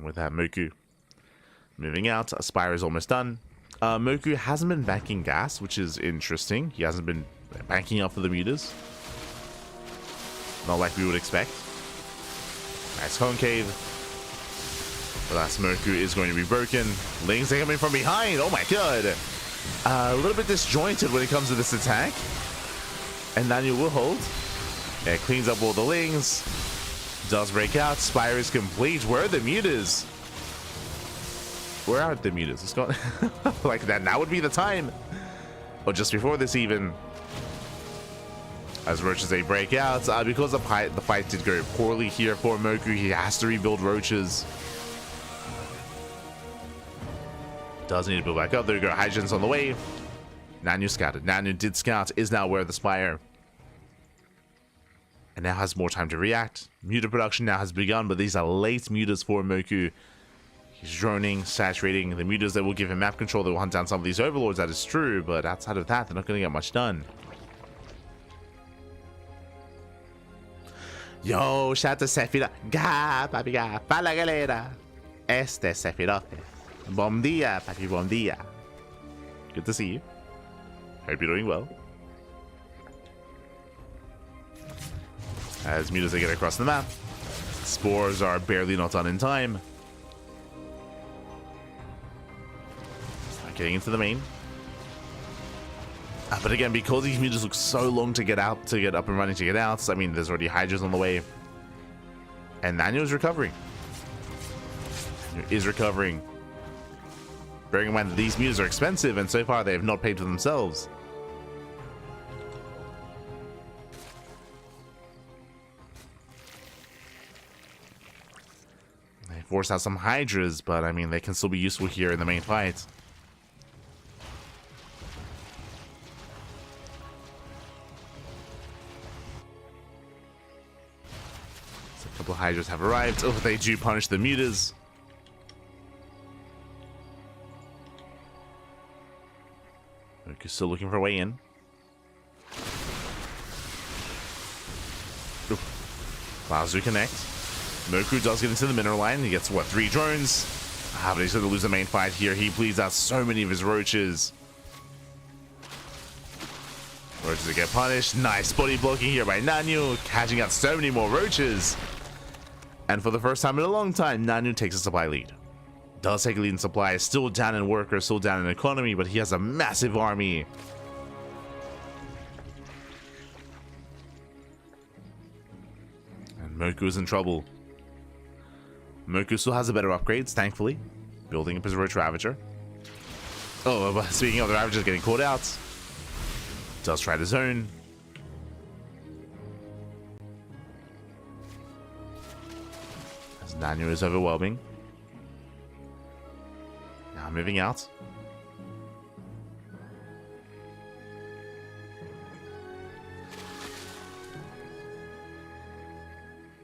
With that, Moku moving out. Spire is almost done. Moku hasn't been banking gas, which is interesting. He hasn't been banking up for the mutas. Not like we would expect. Nice concave. The last Moku is going to be broken. Lings are coming from behind. Oh my god. A little bit disjointed when it comes to this attack. And Nanu will hold. Yeah, cleans up all the Lings. Does break out. Spire is complete. Where are the mutas? Where are the mutas? It's gone. Like that. Now would be the time. Or just before this even. As roaches they break out. Because the fight did go poorly here for Moku. He has to rebuild roaches. Does need to build back up. There we go. Hydrogen's on the way. Nanu scouted. Nanu did scout. Is now where the Spire. and now has more time to react. Muta production now has begun, but these are late mutas for Moku. He's droning, saturating the mutas that will give him map control, that will hunt down some of these overlords, that is true, but outside of that, they're not going to get much done. Yo, shout out to Sephiroth. Ga, papi, ga. Fala, galera. Este es Sephiroth. Bom dia, papi, bom dia. Good to see you. Hope you're doing well. As mutas they get across the map, spores are barely not done in time. Getting into the main. But again, because these mutas look so long to get out, to get up and running, to get out, I mean, there's already Hydras on the way. And Nanu is recovering. Is recovering. Bearing in mind that these mutas are expensive, and so far they have not paid for themselves. They force out some Hydras, but I mean, they can still be useful here in the main fight. A couple of Hydras have arrived. Oh, they do punish the mutas. Moku's still looking for a way in. Baozu connect. Moku does get into the mineral line. He gets, what, 3 drones? But he's going to lose the main fight here. He bleeds out so many of his roaches. Roaches that get punished. Nice body blocking here by Nanu. Catching out so many more roaches. And for the first time in a long time, Nanu takes a supply lead. Does take a lead in supply. Is still down in workers, still down in economy, but he has a massive army. And Moku is in trouble. Moku still has the better upgrades, thankfully. Building up his Roach Ravager. Oh, but speaking of the Ravagers getting caught out. Does try to zone. As Nanu is overwhelming. Now moving out.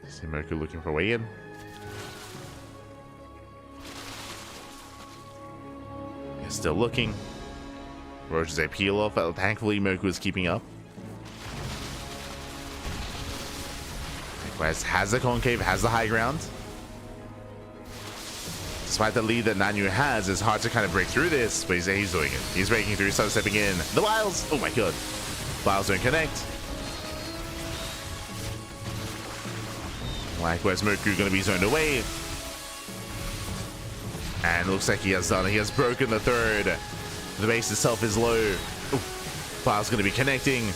See Moku looking for a way in. He's still looking. Roaches a peel off. Thankfully, Moku is keeping up. Likewise, has the concave, has the high ground. Despite the lead that Nanu has, it's hard to kind of break through this, but he's doing it. He's breaking through, starts stepping in. The Wiles! Oh my god. Wiles don't connect. Likewise, Moku going to be zoned away. And looks like he has done it. He has broken the third. The base itself is low. File's going to be connecting.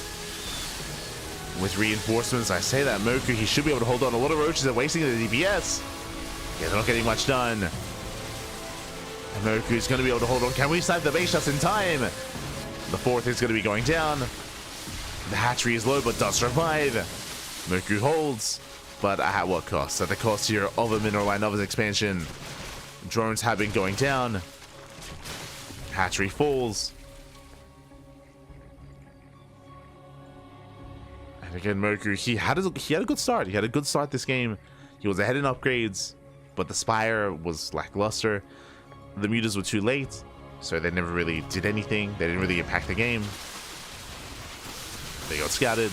With reinforcements, I say that Moku, he should be able to hold on. A lot of roaches are wasting the DPS. Yeah, they're not getting much done. And Moku is going to be able to hold on. Can we snipe the base just in time? The fourth is going to be going down. The hatchery is low, but does survive. Moku holds, but at what cost? At the cost here of a mineral line, of his expansion. Drones have been going down. Hatchery falls. And again, Moku, he had a good start. He had a good start this game. He was ahead in upgrades, but the Spire was lackluster. The mutas were too late, so they never really did anything. They didn't really impact the game. They got scouted.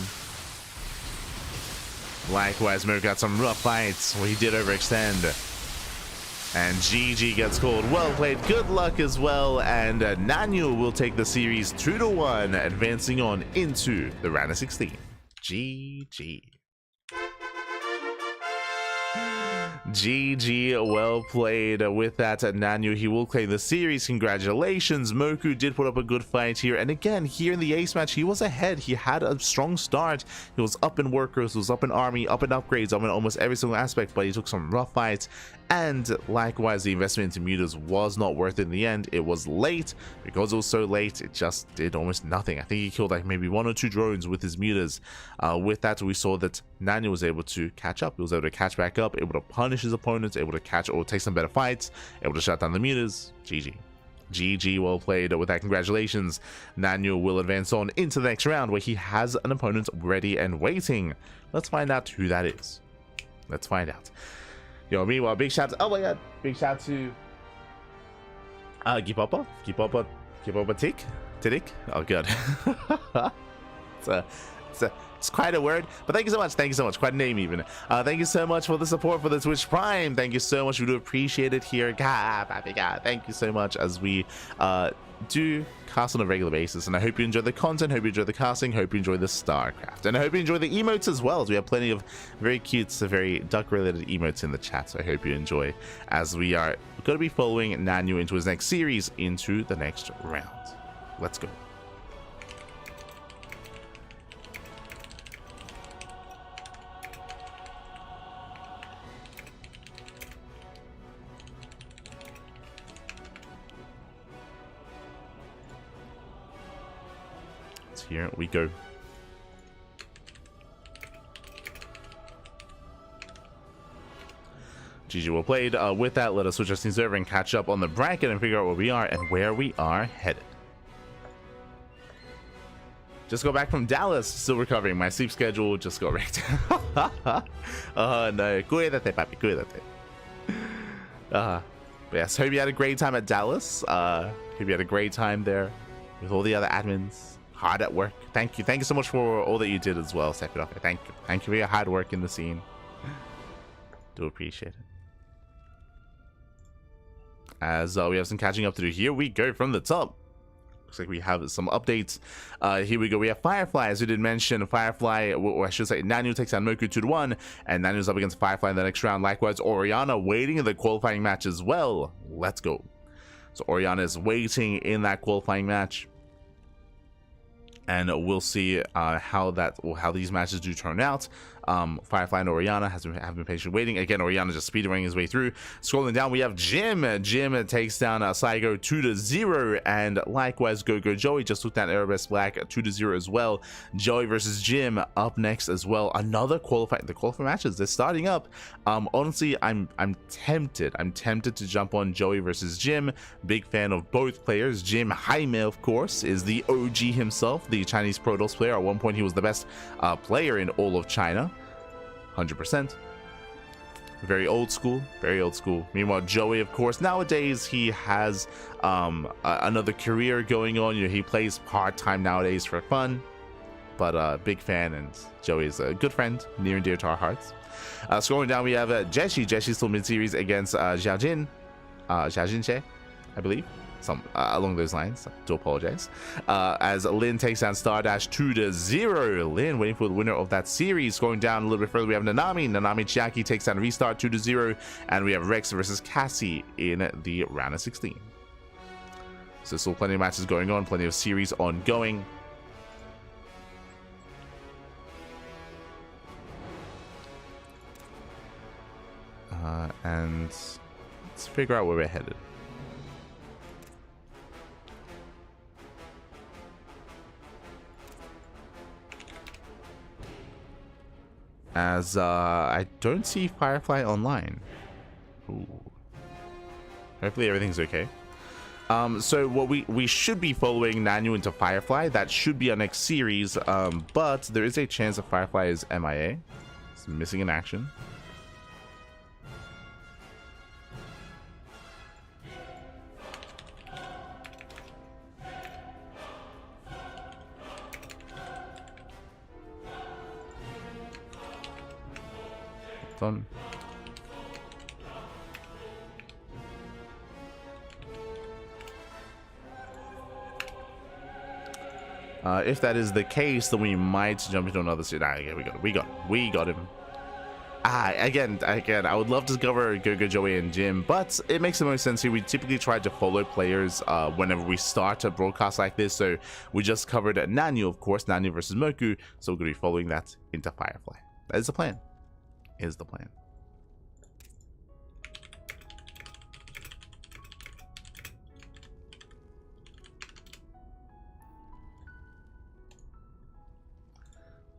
Likewise, Moku got some rough fights where he did overextend. And GG gets called. Well played. Good luck as well. And Nanu will take the series 2-1, advancing on into the round of 16. GG. GG, well played with that. Nanu, he will claim the series. Congratulations. Moku did put up a good fight here. And again, here in the ace match, he was ahead. He had a strong start. He was up in workers, he was up in army, up in upgrades, up in almost every single aspect, but he took some rough fights. And likewise, the investment into mutas was not worth it in the end. It was late. Because it was so late, it just did almost nothing. I think he killed like maybe 1 or 2 drones with his mutas. With that, we saw that Nanu was able to catch up. He was able to catch back up, able to punish his opponents, able to catch or take some better fights, able to shut down the mutas. GG. GG, well played. With that, congratulations. Nanu will advance on into the next round where he has an opponent ready and waiting. Let's find out who that is. Let's find out. Yo, meanwhile, big shout to, oh my god, big shout to Gipopa Tidik. Oh god. It's quite a word, but thank you so much. Thank you so much. Quite a name even. Thank you so much for the support for the Twitch Prime. Thank you so much. We do appreciate it here. God, thank you so much as we do cast on a regular basis, and I hope you enjoy the content, hope you enjoy the casting, hope you enjoy the StarCraft, and I hope you enjoy the emotes as well, as we have plenty of very cute, very duck related emotes in the chat, so I hope you enjoy as we are going to be following Nanu into his next series, into the next round. Let's go. Here we go. GG, well played. With that, let us switch our scene over and catch up on the bracket and figure out where we are and where we are headed. Just go back from Dallas, still recovering. My sleep schedule just got wrecked. No, cuídate, papi, cuídate. But yes, hope you had a great time at Dallas. Hope you had a great time there with all the other admins. Hard at work. Thank you so much for all that you did as well, Sepirofe. Thank you for your hard work in the scene. Do appreciate it. As we have some catching up to do. Here we go from the top. Looks like we have some updates. Here we go. We have Firefly, as we did mention. Firefly, or I should say, Nanu takes on Moku 2-1, and Nanu's up against Firefly in the next round. Likewise, Oriana waiting in the qualifying match as well. Let's go. So Oriana is waiting in that qualifying match, and we'll see how these matches do turn out. Firefly and Oriana have been patiently waiting. Again, Oriana just speedrunning his way through. Scrolling down, we have Jim. Jim takes down Saigo 2-0, and likewise GogojOey just took down Erebus Black 2-0 as well. Joey versus Jim up next as well. Another qualifying. The qualifying matches, they're starting up. Honestly, I'm tempted. I'm tempted to jump on Joey versus Jim. Big fan of both players. Jim Jaime, of course, is the OG himself, the Chinese Protoss player. At one point, he was the best player in all of China. 100%. Very old school, very old school. Meanwhile, Joey, of course, nowadays he has another career going on. You know, he plays part-time nowadays for fun, but big fan, and Joey is a good friend, near and dear to our hearts. Scrolling down, we have JieShi. JieShi still mid-series against Xiaojin Che, I believe. Along those lines. Do apologize. As Lin takes down Stardash 2-0. Lin waiting for the winner of that series. Going down a little bit further, we have Nanami. Nanami Chiaki takes down Restart 2-0. And we have Rex versus Cassie in the round of 16. So still plenty of matches going on, plenty of series ongoing. And let's figure out where we're headed. As I don't see Firefly online. Ooh. Hopefully everything's okay. So what we should be following Nanu into Firefly. That should be our next series. But there is a chance that Firefly is MIA. It's missing in action. Done. If that is the case, then we might jump into another city. Yeah, we got him. Again, I would love to cover GogojOey and Jim, but it makes the most sense here. We typically try to follow players whenever we start a broadcast like this. So we just covered Nanu, of course, Nanu versus Moku. So we're going to be following that into Firefly. That is the plan. Is the plan.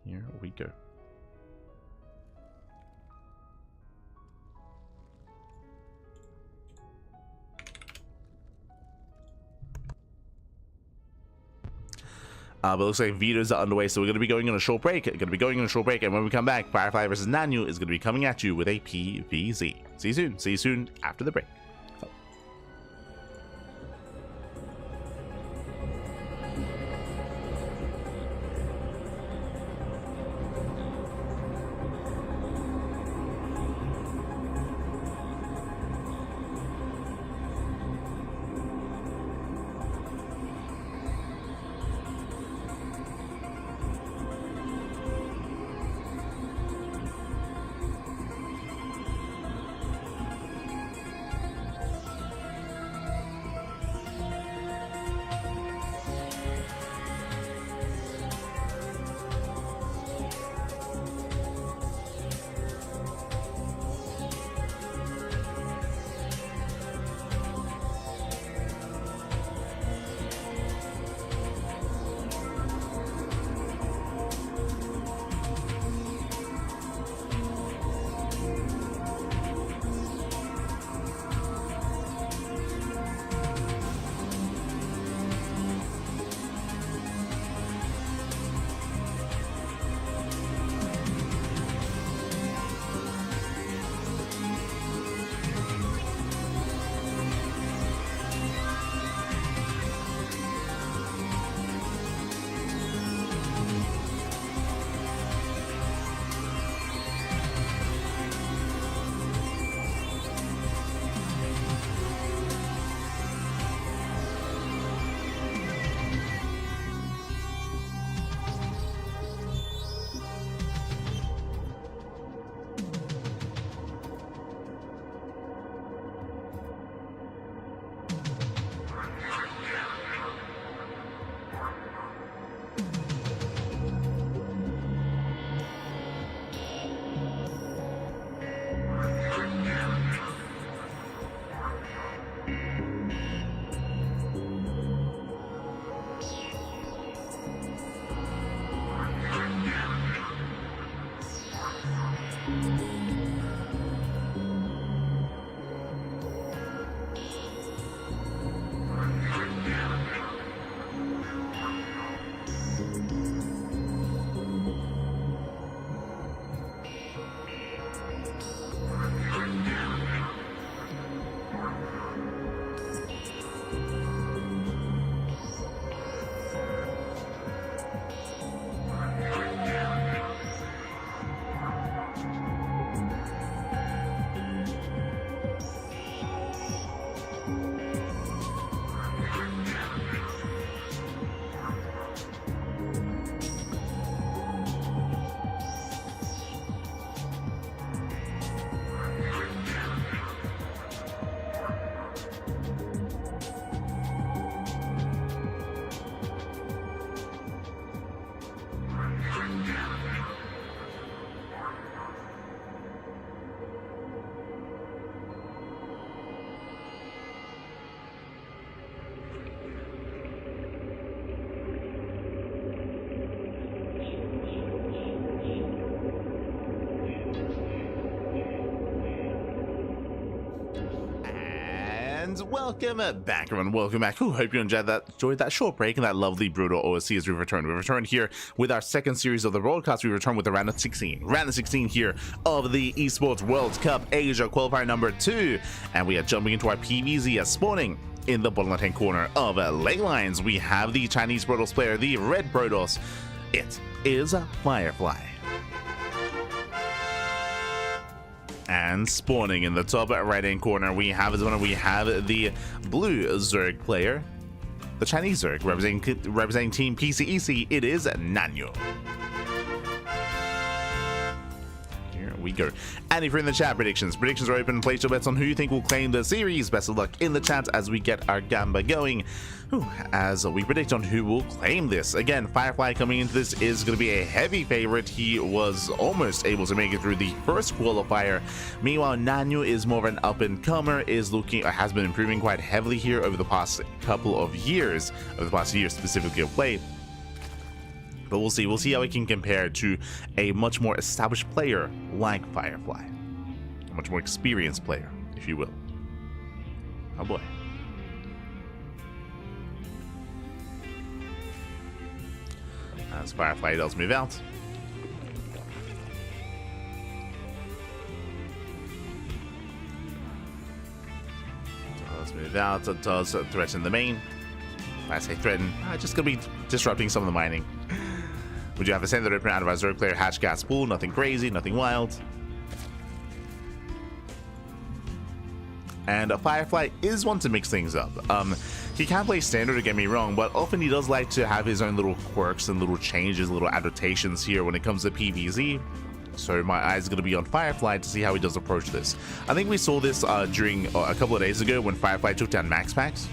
Here we go. But it looks like vetoes are underway, so we're going to be going on a short break. And when we come back, Firefly versus Nanyu is going to be coming at you with a PVZ. See you soon after the break. Welcome back, everyone. Welcome back. Ooh, hope you enjoyed that short break and that lovely brutal OSC as we return. We return here with our second series of the broadcast. We return with the round of 16. Round of 16 here of the Esports World Cup Asia qualifier number 2. And we are jumping into our PVZ as spawning in the bottom left-hand corner of Ley Lines. We have the Chinese Protoss player, the Red Protoss. It is Firefly. And spawning in the top right-hand corner, we have the blue Zerg player, the Chinese Zerg, representing Team PCEC. It is Nanyu. Here we go. And if you're in the chat, predictions are open. Place your bets on who you think will claim the series. Best of luck in the chat as we get our gamba going. As we predict on who will claim this. Again, Firefly coming into this is going to be a heavy favorite. He was almost able to make it through the first qualifier. Meanwhile, Nanyu is more of an up-and-comer, has been improving quite heavily here over the past couple of years, specifically of play. But we'll see how he can compare to a much more established player like Firefly. A much more experienced player, if you will. Oh boy. As Firefly does move out. Does move out. It does threaten the main. I say threaten, just gonna be disrupting some of the mining. We do have a standard open out of our Zerg player hatch gas pool. Nothing crazy, nothing wild. And a Firefly is one to mix things up. He can play standard, don't get me wrong, but often he does like to have his own little quirks and little changes, little adaptations here when it comes to PvZ. So my eyes are going to be on Firefly to see how he does approach this. I think we saw this during a couple of days ago when Firefly took down Max Packs.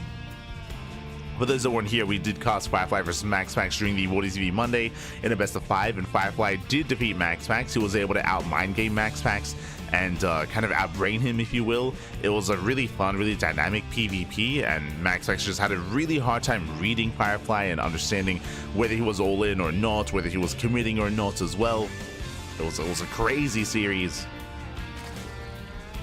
For those that weren't here, we did cast Firefly versus Max Packs during the World TV Monday in a best of 5, and Firefly did defeat Max Packs. He was able to out-mind game Max Packs and kind of outbrain him, if you will. It was a really fun, really dynamic PvP, and Max Packs just had a really hard time reading Firefly and understanding whether he was all in or not, whether he was committing or not as well. It was a crazy series.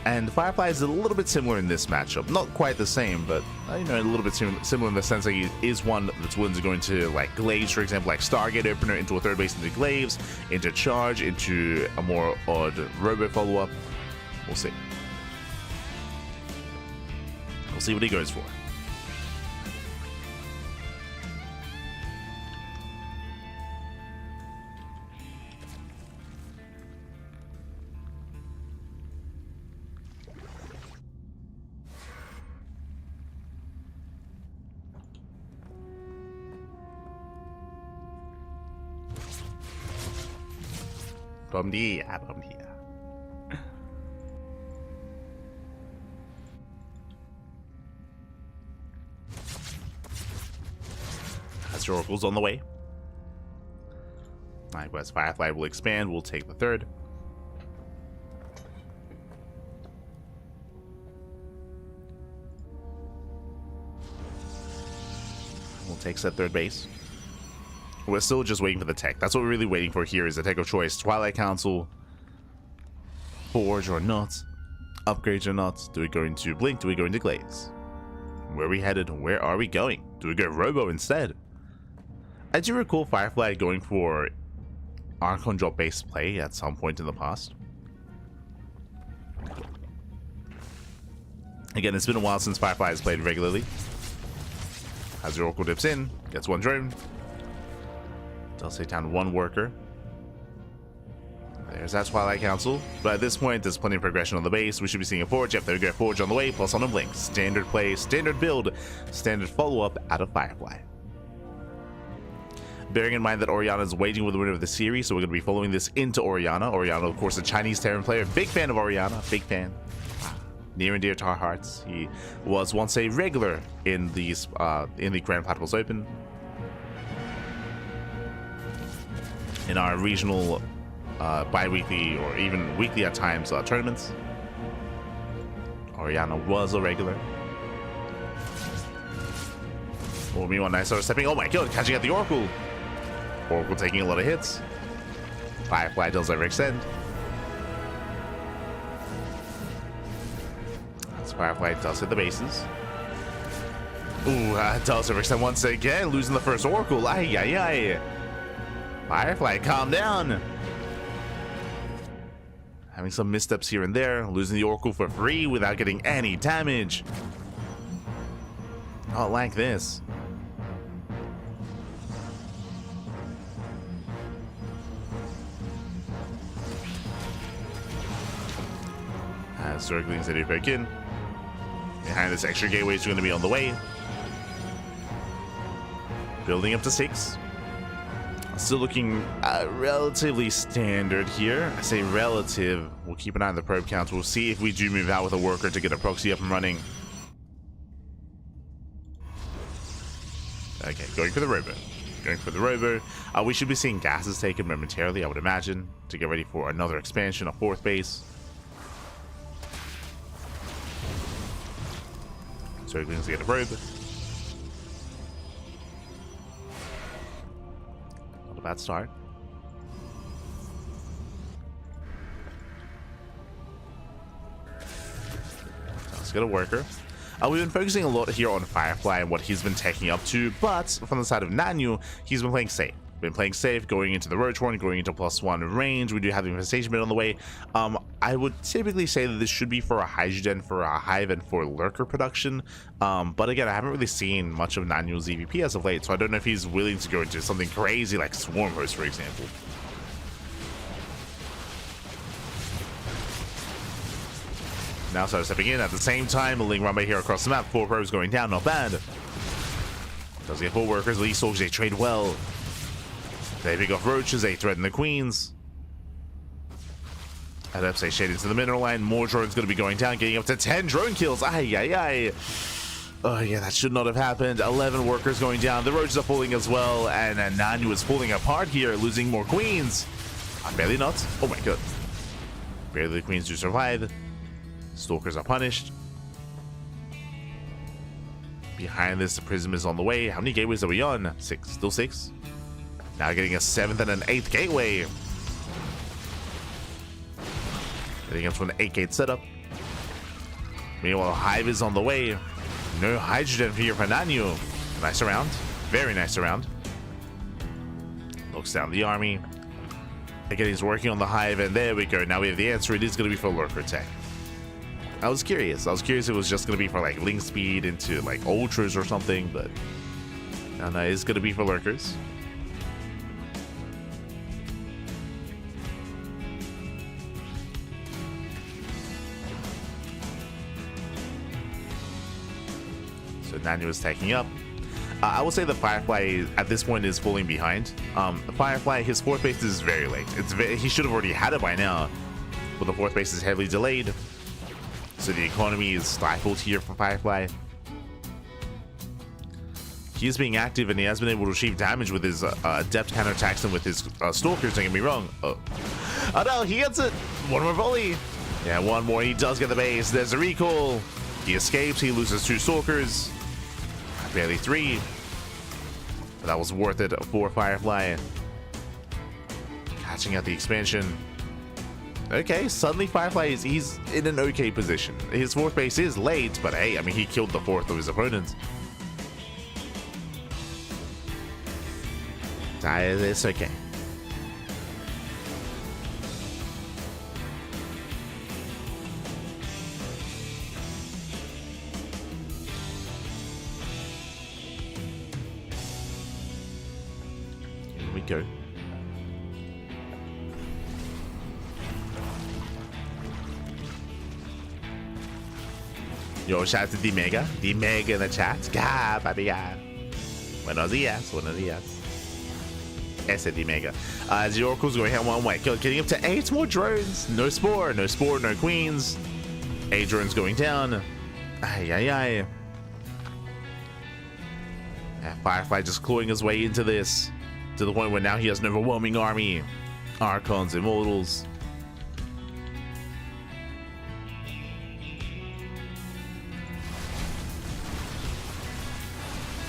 And Firefly is a little bit similar in this matchup. Not quite the same, but you know, a little bit similar in the sense that he is one that's willing to go into like Glaives, for example, like Stargate Opener into a third base into Glaives, into Charge, into a more odd Robo follow-up. We'll see. We'll see what he goes for. Bum dia. As your Oracle's on the way. Likewise, Firefly will expand. We'll take the third. We'll take set third base. We're still just waiting for the tech. That's what we're really waiting for here is the tech of choice. Twilight Council, Forge or not, upgrades or not. Do we go into Blink? Do we go into Glaze? Where are we headed? Where are we going? Do we go Robo instead? I do recall Firefly going for Archon drop base play at some point in the past. Again, it's been a while since Firefly has played regularly. As your Oracle dips in, gets one drone. Does take down one worker. There's that Twilight Council. But at this point, there's plenty of progression on the base. We should be seeing a Forge. Yep, there we go. Forge on the way, plus on a Blink. Standard play, standard build, standard follow-up out of Firefly. Bearing in mind that Oriana is waiting with the winner of the series, so we're going to be following this into Oriana. Oriana, of course, a Chinese Terran player. Big fan of Oriana. Big fan. Near and dear to our hearts. He was once a regular in these in the Grand Platypus Open. In our regional bi-weekly or even weekly at times tournaments. Oriana was a regular. Oh, meanwhile, nice started stepping. Oh my god, catching out the Oracle. Oracle taking a lot of hits. Firefly does overextend. As Firefly does hit the bases. Ooh, does overextend once again, losing the first Oracle. Ay, ay, ay. Firefly, calm down. Having some missteps here and there, losing the Oracle for free without getting any damage. Not like this. As Zerglings that back in. Behind this extra gateway is going to be on the way. Building up to 6. Still looking relatively standard here. I say relative. We'll keep an eye on the probe count. We'll see if we do move out with a worker to get a proxy up and running. Okay, going for the Robo. Going for the Robo. We should be seeing gases taken momentarily, I would imagine, to get ready for another expansion, a 4th base. So we're going to get a probe. Bad start. Let's get a worker. We've been focusing a lot here on Firefly and what he's been taking up to, but from the side of Nanu, he's been playing safe. been playing safe, going into the Roach Horn, going into +1 range. We do have the Infestation Bit on the way. I would typically say that this should be for a Hydrogen, for a Hive, and for Lurker production. But again, I haven't really seen much of Nanyu's EVP as of late, so I don't know if he's willing to go into something crazy like Swarm Host, for example. Now starts stepping in at the same time. A Ling Rumba here across the map. 4 probes going down, not bad. Does get 4 workers. Lee Stalkers, they trade well. They pick off Roaches, they threaten the Queens. Adepts, they shade into the mineral line. More drones going to be going down, getting up to 10 drone kills. Ay, ay, ay. Oh, yeah, that should not have happened. 11 workers going down. The Roaches are falling as well. And Nanyu is falling apart here, losing more Queens. Barely not. Oh, my God. Barely the Queens do survive. Stalkers are punished. Behind this, the Prism is on the way. How many gateways are we on? 6. Still 6. Now getting a 7th and an 8th gateway. Getting up to an 8-gate setup. Meanwhile, Hive is on the way. No Hydrogen here for Nanyu. Nice round. Very nice round. Looks down the army. Again, he's working on the Hive, and there we go. Now we have the answer. It is going to be for Lurker Tech. I was curious if it was just going to be for like link speed into like ultras or something, but no, it's going to be for lurkers. So Nanyu is taking up. I will say the Firefly at this point is falling behind. The Firefly, his 4th base is very late. He should have already had it by now, but the 4th base is heavily delayed. So the economy is stifled here for Firefly. He is being active and he has been able to achieve damage with his Adept counterattacks and with his Stalkers, don't get me wrong. Oh no, he gets it! One more volley! Yeah, one more, he does get the base. There's a recall. He escapes, he loses 2 Stalkers. Barely 3. But that was worth it for Firefly. Catching out the expansion. Okay, suddenly Firefly he's in an okay position. His 4th base is late, but hey, I mean, he killed the 4th of his opponents. It's okay. Here we go. Yo, shout out to D-Mega in the chat. Papi, buenos días, buenos días. Ese D-Mega. The Oracle's going here one way. Getting up to 8 more drones. No Spore, no Queens. 8 drones going down. Ay, ay, ay. Firefly just clawing his way into this. To the point where now he has an overwhelming army. Archons, Immortals.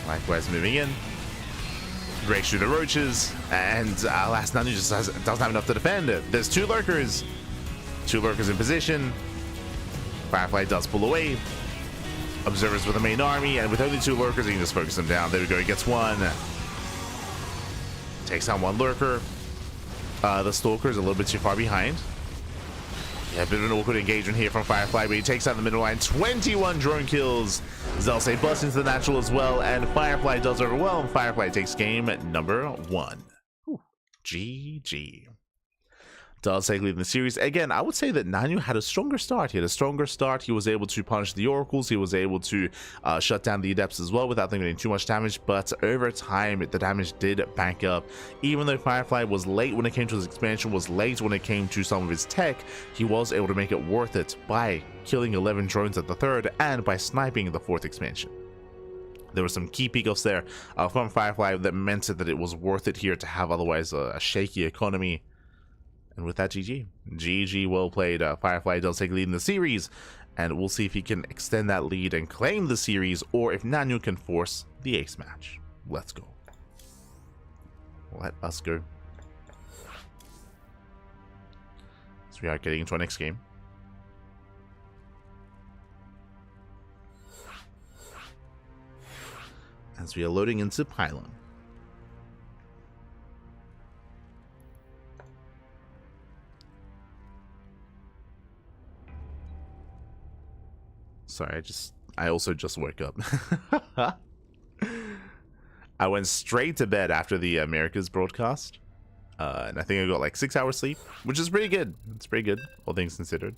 Likewise moving in. Breaks through the Roaches, and last Nanyu just doesn't have enough to defend it. There's 2 lurkers. 2 lurkers in position. Firefly does pull away. Observers with the main army, and with only 2 lurkers, he can just focus them down. There we go, he gets 1. Takes down 1 lurker. The Stalker is a little bit too far behind. Yeah, a bit of an awkward engagement here from Firefly, but he takes out the middle line. 21 drone kills. Zelsei busts into the natural as well, and Firefly does overwhelm. Firefly takes game number 1. Whew. GG. Does take lead in the series. Again, I would say that Nanyu had a stronger start. He had a stronger start. He was able to punish the Oracles. He was able to shut down the Adepts as well without them getting too much damage. But over time, the damage did back up. Even though Firefly was late when it came to his expansion, was late when it came to some of his tech, he was able to make it worth it by killing 11 drones at the 3rd and by sniping the 4th expansion. There were some key pickoffs there from Firefly that meant that it was worth it here to have otherwise a shaky economy. And with that, GG. GG, well played. Firefly does take lead in the series, and we'll see if he can extend that lead and claim the series, or if Nanyu can force the ace match. Let's go. Let us go. So we are getting into our next game. As we are loading into Pylon. Sorry, I also just woke up. I went straight to bed after the Americas broadcast. And I think I got like 6 hours sleep, which is pretty good. It's pretty good, all things considered.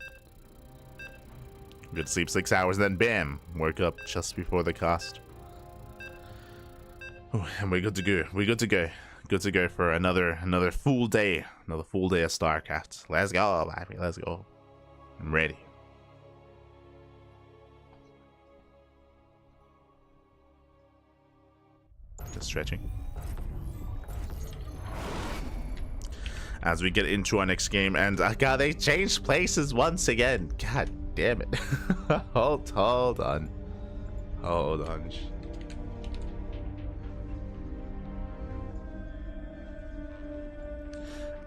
Good sleep, 6 hours, and then bam, woke up just before the cast. Oh, and we're good to go. We're good to go. Good to go for another full day. Another full day of StarCraft. Let's go, baby. Let's go. I'm ready. Just stretching. As we get into our next game, and God, they changed places once again. God damn it. hold on. Hold on.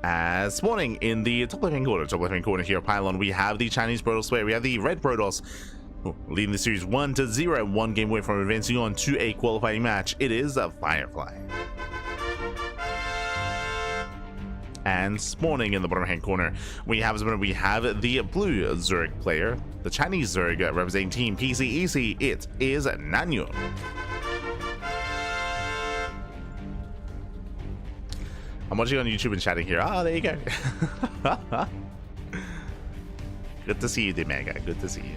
As spawning in the top left-hand corner here, Pylon, we have the Chinese Protoss player. We have the Red Protoss leading the series 1-0, 1 game away from advancing on to a qualifying match. It is a Firefly. And spawning in the bottom hand corner, we have the blue Zerg player, the Chinese Zerg representing Team PCEC. It is Nanyu. I'm watching on YouTube and chatting here. Ah, there you go. Good to see you, Demega. Good to see you.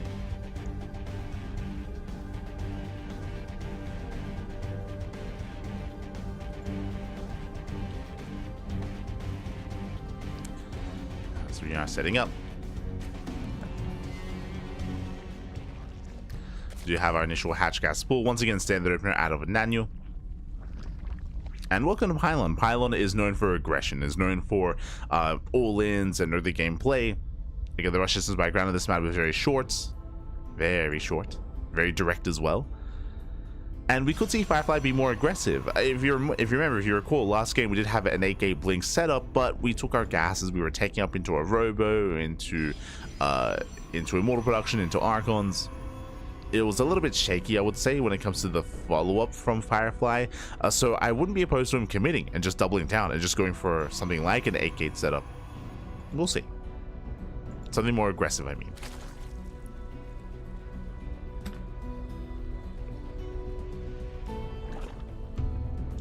We are setting up. We do have our initial hatch gas pool. Once again, standard opener out of Nanyu. And welcome to Pylon. Pylon is known for aggression, is known for all-ins and early gameplay. Again, the rush distance background of this map is very short, very direct as well. And we could see Firefly be more aggressive. If you recall, last game we did have an 8-gate blink setup, but we took our gases. We were taking up into a Robo, into Immortal Production, into Archons. It was a little bit shaky, I would say, when it comes to the follow-up from Firefly. So I wouldn't be opposed to him committing and just doubling down and just going for something like an 8-gate setup. We'll see. Something more aggressive, I mean.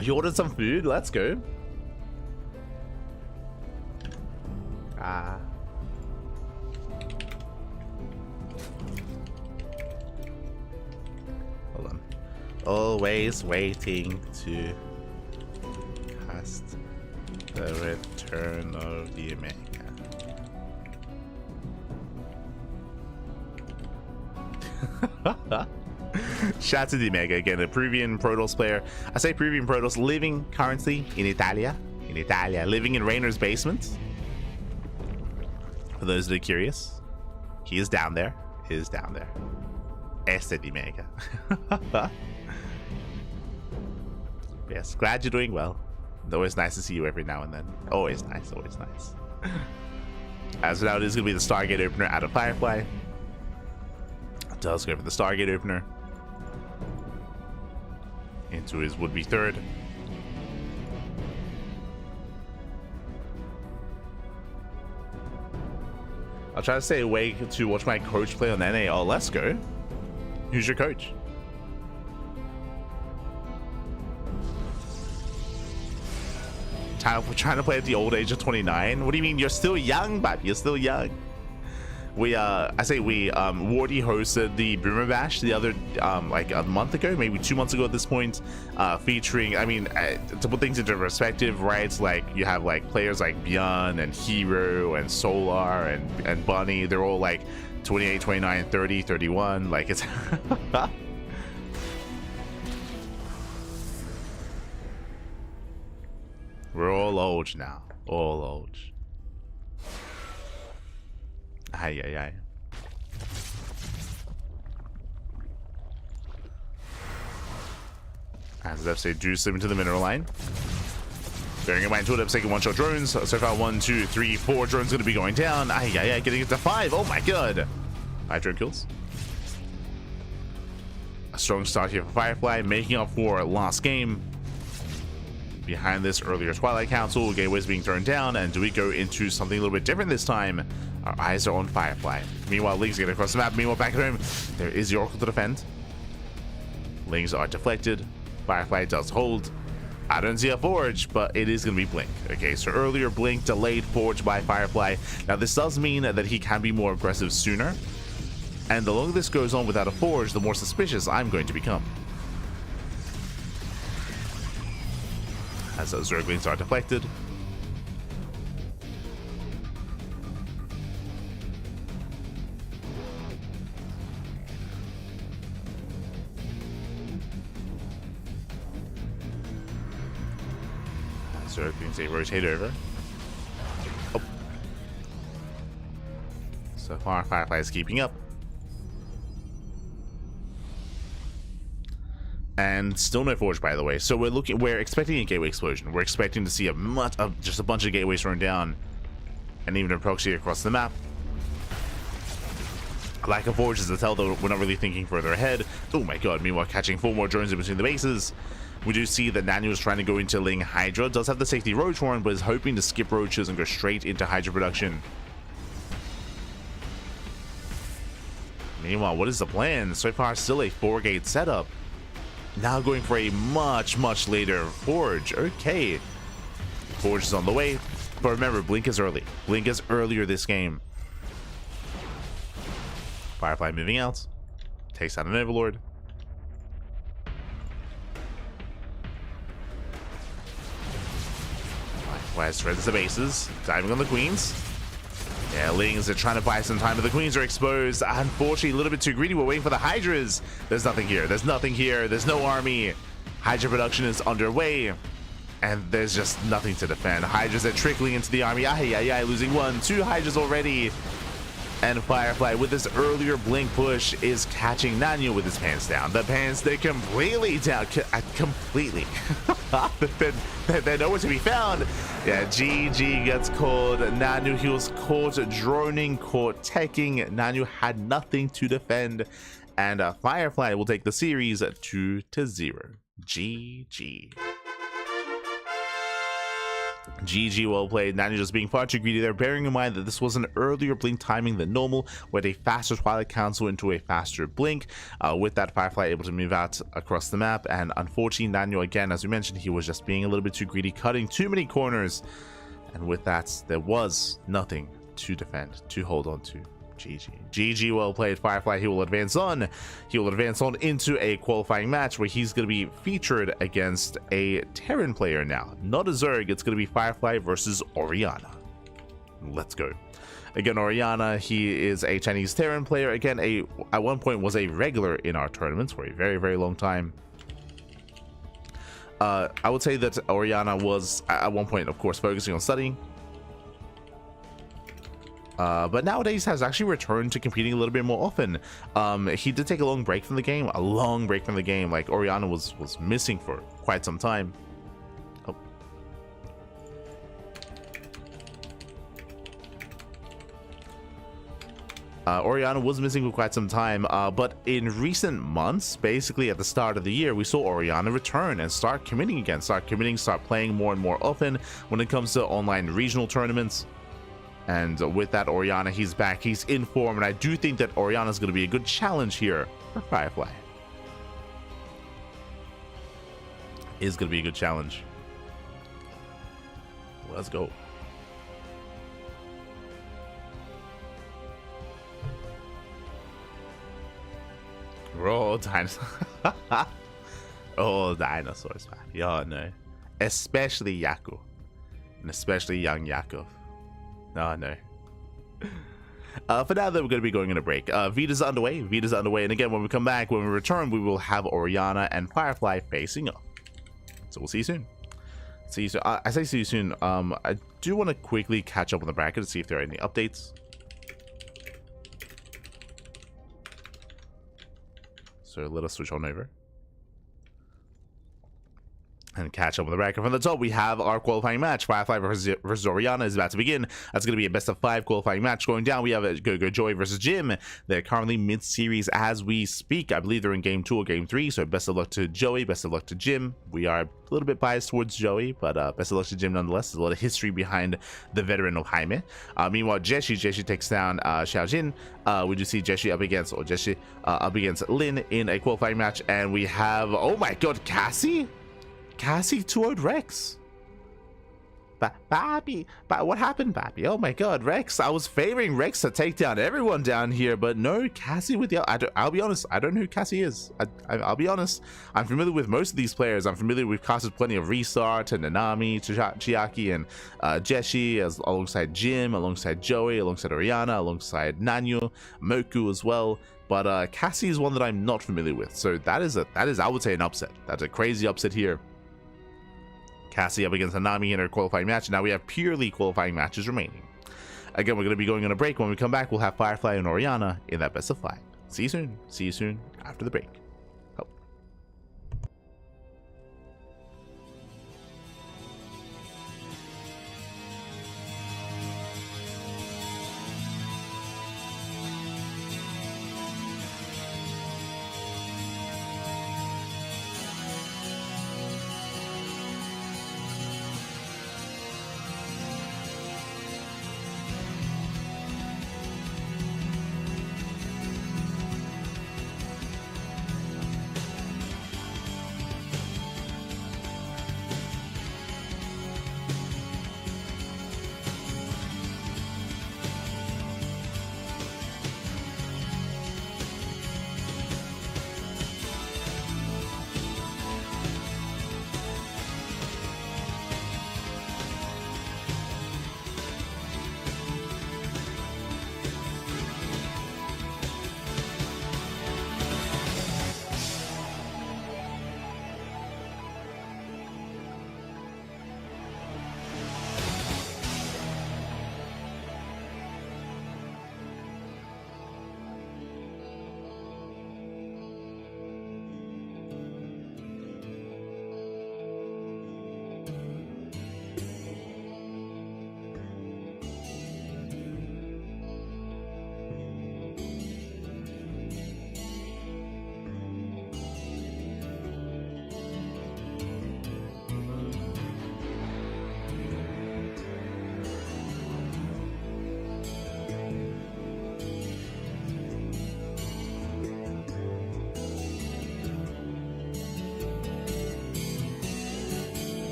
You ordered some food? Let's go. Hold on. Always waiting to cast the return of the Omega. Shout out to the Omega again, a Peruvian Protoss player. I say Peruvian Protoss, living currently in Italia, living in Rainer's basement. For those that are curious, he is down there. Este the Omega. Yes, glad you're doing well. It's always nice to see you every now and then. Always nice, always nice. As of now, it is going to be the Stargate opener out of Firefly. It does go for the Stargate opener into his would-be third. I'll try to stay awake to watch my coach play on NA. Oh, let's go. Who's your coach? Trying to play at the old age of 29? What do you mean? You're still young, but you're still young. We Wardy hosted the Boomer Bash the other like a month ago, maybe 2 months ago at this point, featuring, I mean, to put things into perspective, right? It's like you have like players like Bjorn and Hero and Solar and Bunny. They're all like 28, 29, 30, 31. Like it's we're all old now, all old. Aye. As I've said, juice them into the mineral line. Bearing in mind, two of them taking one-shot drones. So far, 1, 2, 3, 4 drones going to be going down. Aye, getting it to 5. Oh my god. 5 drone kills. A strong start here for Firefly, making up for last game. Behind this earlier Twilight Council, gateways being thrown down, and do we go into something a little bit different this time? Our eyes are on Firefly. Meanwhile, Ling's getting across the map. Meanwhile, back at home, there is the Oracle to defend. Lings are deflected. Firefly does hold. I don't see a Forge, but it is going to be Blink. Okay, so earlier Blink delayed Forge by Firefly. Now, this does mean that he can be more aggressive sooner. And the longer this goes on without a Forge, the more suspicious I'm going to become. As those Zerglings are deflected. Zerglings, they rotate over. Oh. So far, Firefly is keeping up. And still no Forge, by the way. So we're expecting a gateway explosion. We're expecting to see just a bunch of gateways thrown down, and even a proxy across the map. Lack of Forge is a tell that we're not really thinking further ahead. Oh my god! Meanwhile, catching 4 more drones in between the bases. We do see that Nanu is trying to go into Ling Hydra. Does have the safety Roach Horn, but is hoping to skip Roaches and go straight into Hydra production. Meanwhile, what is the plan? So far, still a 4-gate setup. Now going for a much later Forge. Okay. Forge is on the way. But remember, Blink is early. Blink is earlier this game. Firefly moving out. Takes out an Overlord. Firefly spreads the bases. Diving on the Queens. Yeah, Lings are trying to buy some time, but the Queens are exposed. Unfortunately, a little bit too greedy. We're waiting for the Hydras. There's nothing here. There's nothing here. There's no army. Hydra production is underway, and there's just nothing to defend. Hydras are trickling into the army. Losing 1, 2 Hydras already. And Firefly, with this earlier Blink push, is catching Nanu with his pants down. The pants, they're completely down. Completely. They're nowhere to be found. Yeah, GG gets called. Nanu, he was caught droning, caught teching. Nanu had nothing to defend. And Firefly will take the series 2-0. GG. GG, well played. Nanu just being far too greedy there, bearing in mind that this was an earlier Blink timing than normal, with a faster Twilight Council into a faster Blink. With that, Firefly able to move out across the map, and unfortunately, Nanu, again, as we mentioned, he was just being a little bit too greedy, cutting too many corners, and with that, there was nothing to defend, to hold on to. GG. GG, well played. Firefly, he will advance on. He will advance on into a qualifying match where he's going to be featured against a Terran player now. Not a Zerg, it's going to be Firefly versus Oriana. Let's go. Again, Oriana, he is a Chinese Terran player. Again, at one point was a regular in our tournaments for a very long time. I would say that Oriana was, at one point, of course, focusing on studying. But nowadays has actually returned to competing a little bit more often. He did take a long break from the game, like Oriana was missing for quite some time. Oriana was missing for quite some time, but in recent months, basically at the start of the year, we saw Oriana return and start committing again, start playing more and more often when it comes to online regional tournaments. And with that, Oriana, he's back, he's in form, and I do think that Oriana is going to be a good challenge here for Firefly. Is going to be a good challenge. Let's go. Raw dinosaurs. Oh, dinosaurs, man. Y'all know. Especially Yaku. And especially young Yakov. Oh, no. For now, though, we're going to be going on a break. Vita's underway. And again, when we come back, when we return, we will have Oriana and Firefly facing up. So we'll see you soon. See you soon. I say see you soon. I do want to quickly catch up on the bracket to see if there are any updates. So let us switch on over. And catch up with the bracket from the top. We have our qualifying match. Firefly versus Oriana is about to begin. That's going to be a best of 5 qualifying match going down. We have a GogojOey versus Jim. They're currently mid-series as we speak. I believe they're in game 2 or game 3. So best of luck to Joey. Best of luck to Jim. We are a little bit biased towards Joey, but best of luck to Jim nonetheless. There's a lot of history behind the veteran of Jaime. Meanwhile, JieShi takes down Xiaojin. We do see JieShi up against Lin in a qualifying match. And we have, oh my god, Cassie 2-0'd Rex. Bappy, what happened, Bappy? Oh my god, Rex. I was favoring Rex to take down everyone down here, but no, Cassie with the... I'll be honest, I don't know who Cassie is. I'll be honest. I'm familiar with most of these players. I'm familiar with casted plenty of Restart and Nanami, Chiaki, and JieShi, alongside Jim, alongside Joey, alongside Oriana, alongside Nanyu, Moku as well. But Cassie is one that I'm not familiar with. So that is, I would say, an upset. That's a crazy upset here. Cassie up against Hanami in her qualifying match. Now we have purely qualifying matches remaining. Again, we're going to be going on a break. When we come back, we'll have Firefly and Oriana in that best of 5. See you soon. See you soon after the break.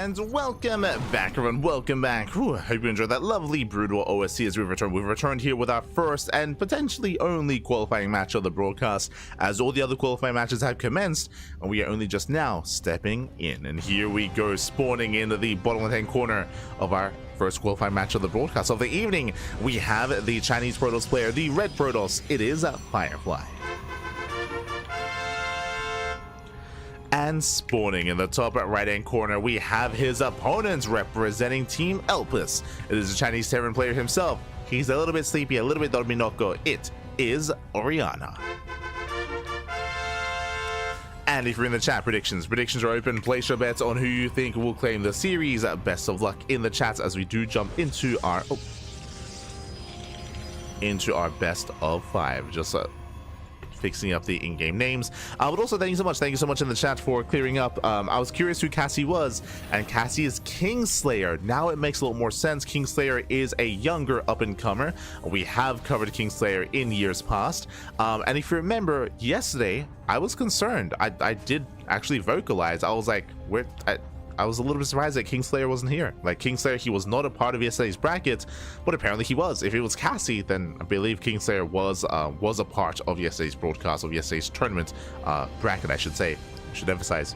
And welcome back, everyone. Welcome back. Whew, I hope you enjoyed that lovely brutal OSC as we've returned. We've returned here with our first and potentially only qualifying match of the broadcast, as all the other qualifying matches have commenced, and we are only just now stepping in. And here we go, spawning into the bottom left-hand corner of our first qualifying match of the broadcast of the evening. We have the Chinese Protoss player, the Red Protoss. It is Firefly. And spawning in the top right-hand corner, we have his opponents representing Team Elpis. It is a Chinese Terran player himself. He's a little bit sleepy, a little bit dorminoko. It is Oriana. And if you're in the chat, predictions are open. Place your bets on who you think will claim the series. Best of luck in the chats as we do jump into our best of 5. Just fixing up the in-game names. But also, thank you so much in the chat for clearing up. I was curious who Cassie was, and Cassie is Kingslayer. Now it makes a little more sense. Kingslayer is a younger up-and-comer. We have covered Kingslayer in years past, and if you remember, yesterday I was concerned. I did actually vocalize. I was like, I was a little bit surprised that Kingslayer wasn't here. Like, Kingslayer, he was not a part of yesterday's bracket, but apparently he was. If it was Cassie, then I believe Kingslayer was a part of yesterday's broadcast, of yesterday's tournament bracket, I should say. I should emphasize.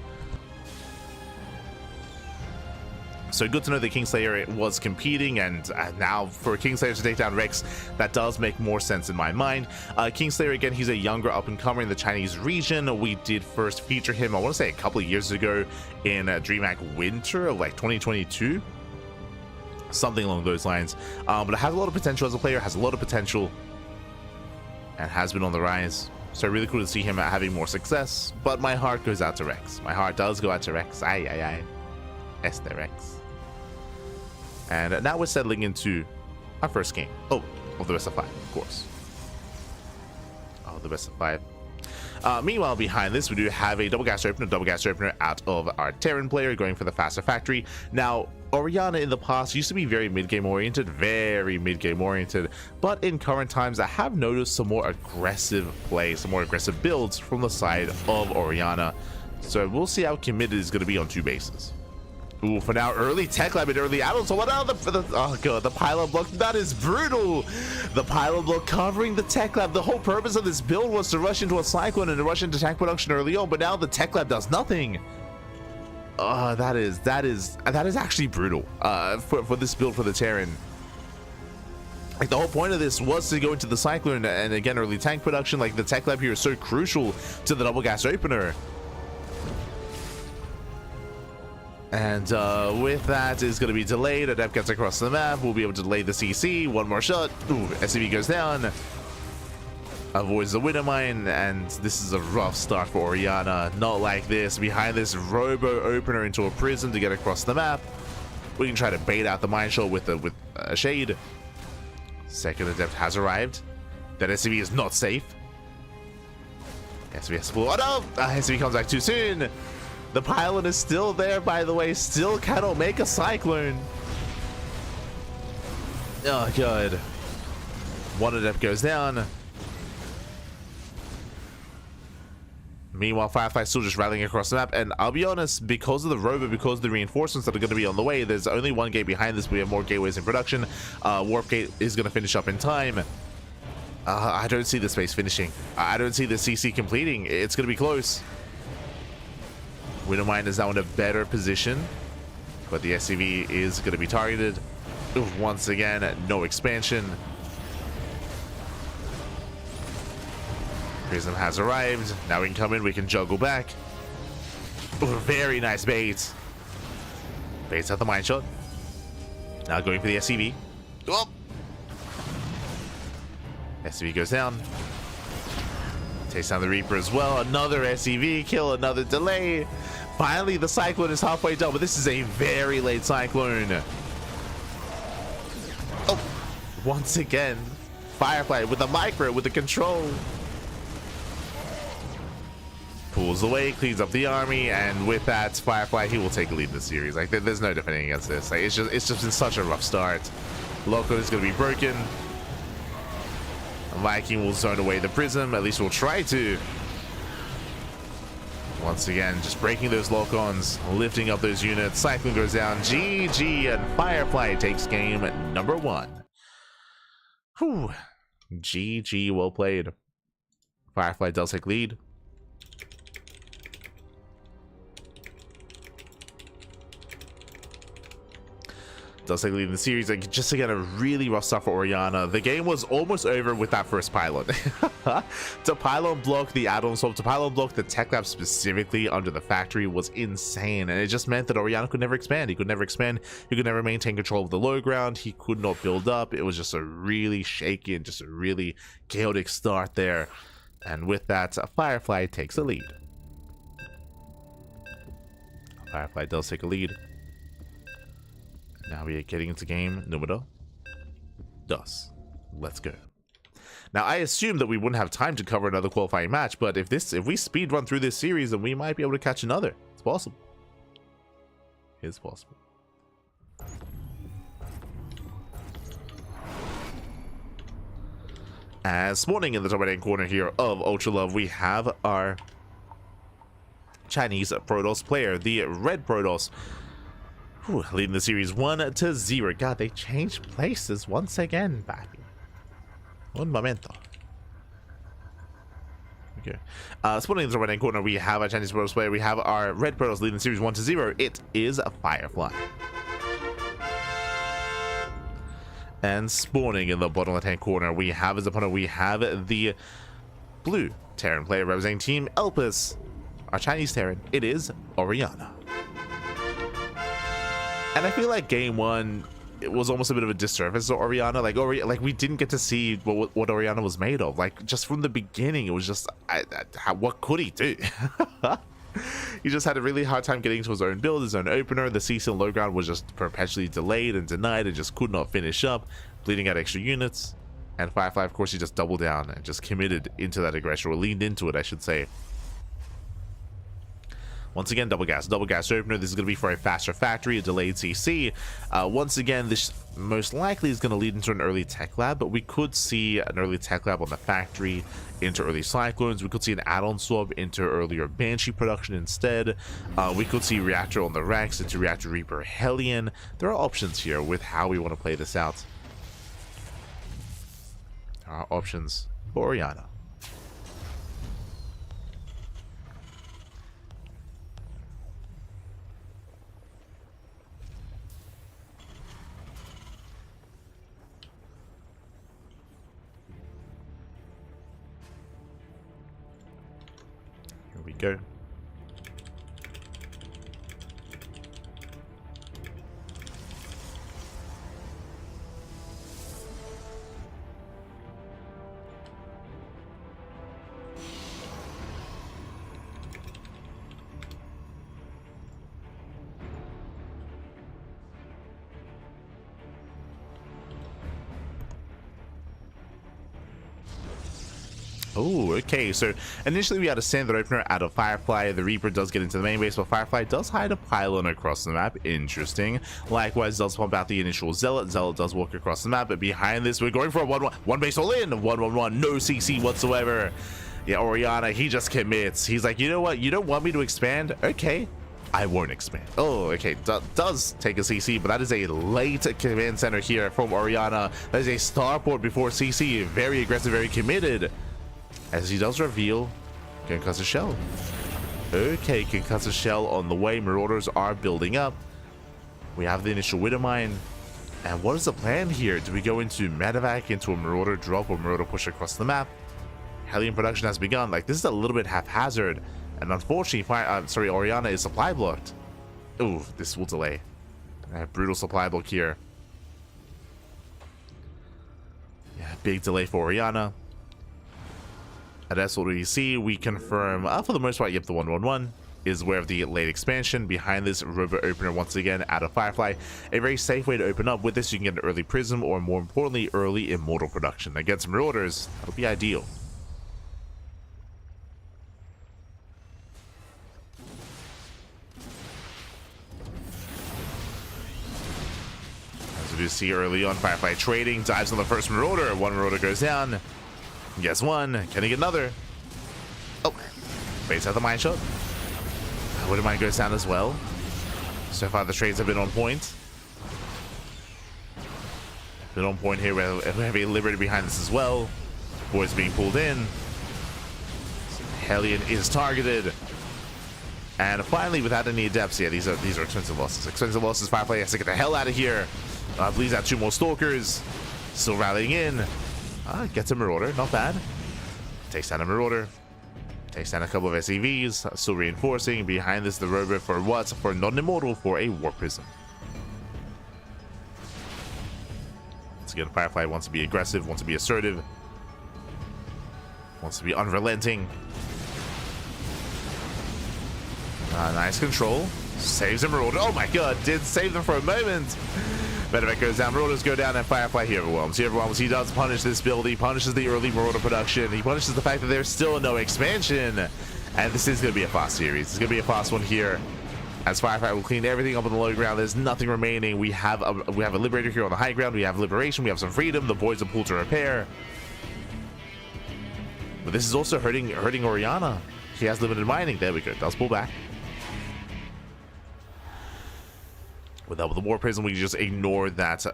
So good to know that Kingslayer was competing, and now for Kingslayer to take down Rex, that does make more sense in my mind. Kingslayer, again, he's a younger up-and-comer in the Chinese region. We did first feature him, I want to say, a couple of years ago in DreamHack Winter of like 2022. Something along those lines. But it has a lot of potential as a player, has a lot of potential, and has been on the rise. So really cool to see him having more success, but my heart goes out to Rex. My heart does go out to Rex. Aye. Este Rex. And now we're settling into our first game. Oh, of the best of 5, of course. Oh, the best of 5. Meanwhile, behind this, we do have a double gas opener out of our Terran player going for the faster factory. Now, Orianna in the past used to be very mid-game oriented, but in current times, I have noticed some more aggressive play, some more aggressive builds from the side of Orianna. So we'll see how committed it's going to be on 2 bases. Ooh, for now, early tech lab and early add-on. So what now? Oh god, the pylon block, that is brutal. The pylon block covering the tech lab. The whole purpose of this build was to rush into a cyclone and to rush into tank production early on, but now the tech lab does nothing. That is actually brutal for this build for the Terran. Like, the whole point of this was to go into the cyclone and again early tank production. Like, the tech lab here is so crucial to the double gas opener. And with that is going to be delayed. Adept gets across the map. We'll be able to delay the CC. One more shot. Ooh, SCV goes down. Avoids the winter mine. And this is a rough start for Orianna. Not like this. Behind this robo opener into a prison to get across the map. We can try to bait out the mine shot with a shade. Second Adept has arrived. That SCV is not safe. SCV has to pull. Oh no! SCV comes back too soon. The pylon is still there, by the way. Still cannot make a cyclone. Oh, god. One Adept goes down. Meanwhile, Firefly still just rallying across the map. And I'll be honest, because of the robo, because of the reinforcements that are going to be on the way, there's only one gate behind this. We have more gateways in production. Warp gate is going to finish up in time. I don't see the space finishing. I don't see the CC completing. It's going to be close. Widowmine is now in a better position, but the SCV is going to be targeted. Once again, no expansion. Prism has arrived. Now we can come in, we can juggle back. Very nice bait. Baits out the mine shot. Now going for the SCV. Oh. SCV goes down. Takes down the Reaper as well. Another SCV kill, another delay. Finally, the cyclone is halfway done, but this is a very late cyclone. Oh, once again, Firefly with the micro, with the control. Pulls away, cleans up the army, and with that, Firefly, he will take a lead in the series. Like, there's no defending against this. Like, it's just been such a rough start. Loco is going to be broken. Viking will zone away the Prism, at least we'll try to. Once again, just breaking those lock-ons, lifting up those units. Cyclone goes down. GG, and Firefly takes game number 1. Whew. GG, well played. Firefly does take lead. Does take lead in the series. Like, just again, a really rough start for Orianna. The game was almost over with that first pylon. To pylon block the add-on swap, to pylon block the tech lab specifically under the factory was insane, and it just meant that Orianna could never expand. He could never expand. He could never maintain control of the low ground. He could not build up. It was just a really shaky and just a really chaotic start there. And with that, Firefly takes a lead. Firefly does take a lead. Now we are getting into game numero 2. Let's go. Now, I assume that we wouldn't have time to cover another qualifying match, but if we speed run through this series, then we might be able to catch another. It's possible. It's possible. As spawning in the top right-hand corner here of Ultra Love, we have our Chinese Protoss player, the Red Protoss, leading the series 1-0. God, they changed places once again, baby. Un momento. Okay. Spawning in the right-hand corner, we have our Chinese Protoss player. We have our Red Protoss leading the series 1-0. It is a Firefly. And spawning in the bottom left-hand corner, we have as opponent, we have the blue Terran player representing Team Elpis. Our Chinese Terran, it is Oriana. And I feel like game one, it was almost a bit of a disservice to Oriana. Like we didn't get to see what Oriana was made of. Like, just from the beginning, it was just, what could he do? He just had a really hard time getting to his own build, his own opener. The CC and low ground was just perpetually delayed and denied and just could not finish up, bleeding out extra units. And Firefly, of course, he just doubled down and just committed into that aggression, or leaned into it, I should say. Once again, double gas opener. This is going to be for a faster factory, a delayed CC. Once again, this most likely is going to lead into an early tech lab, but we could see an early tech lab on the factory into early cyclones. We could see an add-on swap into earlier Banshee production instead. We could see reactor on the Rex into reactor Reaper Hellion. There are options here with how we want to play this out. There are options for Oriana. Here we go. Oh, okay, so initially we had a standard opener out of Firefly. The Reaper does get into the main base, but Firefly does hide a pylon across the map. Interesting. Likewise, does pump out the initial Zealot. Zealot does walk across the map, but behind this, we're going for a 1-1. One base all in, 1-1-1, no CC whatsoever. Yeah, Oriana, he just commits. He's like, you know what? You don't want me to expand? Okay, I won't expand. Oh, okay, does take a CC, but that is a late command center here from Oriana. That is a starport before CC. Very aggressive, very committed. As he does reveal Concussive Shell. Okay, Concussive Shell on the way. Marauders are building up. We have the initial Widow Mine. And what is the plan here? Do we go into Medevac, into a Marauder drop or Marauder push across the map? Hellion production has begun. Like, this is a little bit haphazard. And unfortunately, Oriana is supply blocked. Ooh, this will delay. Brutal supply block here. Yeah, big delay for Oriana. At SWC, we confirm, for the most part, yep, the 1-1-1 is where the late expansion. Behind this, Robo Opener once again out of Firefly. A very safe way to open up. With this, you can get an early Prism, or more importantly, early Immortal production. Against Marauders, that'll be ideal. As we do see early on, Firefly trading, dives on the first Marauder. One Marauder goes down. Guess one. Can he get another? Oh, baits out the mine shot. Widow Mine goes down as well. So far, the trades have been on point. Been on point here. We have a Liberty behind this as well. Boys being pulled in. Hellion is targeted. And finally, without any adepts, yeah, these are expensive losses. Expensive losses. Firefly has to get the hell out of here. Bleeds out 2 more Stalkers. Still rallying in. Gets a Marauder, not bad. Takes down a Marauder. Takes down a couple of SCVs. Still reinforcing. Behind this, the Robo for what? For non-immortal, for a Warp Prism. Once again, Firefly wants to be aggressive, wants to be assertive. Wants to be unrelenting. Nice control. Saves him, Marauder. Oh my god, did save them for a moment. Medevac goes down, Marauders go down, and Firefly he overwhelms. He overwhelms. He does punish this build. He punishes the early Marauder production. He punishes the fact that there's still no expansion. And this is going to be a fast series. It's going to be a fast one here. As Firefly will clean everything up on the low ground. There's nothing remaining. We have a Liberator here on the high ground. We have Liberation. We have some Freedom. The Void's a pool to repair. But this is also hurting Oriana. He has limited mining. There we go. Does pull back. With the War Prism, we just ignore that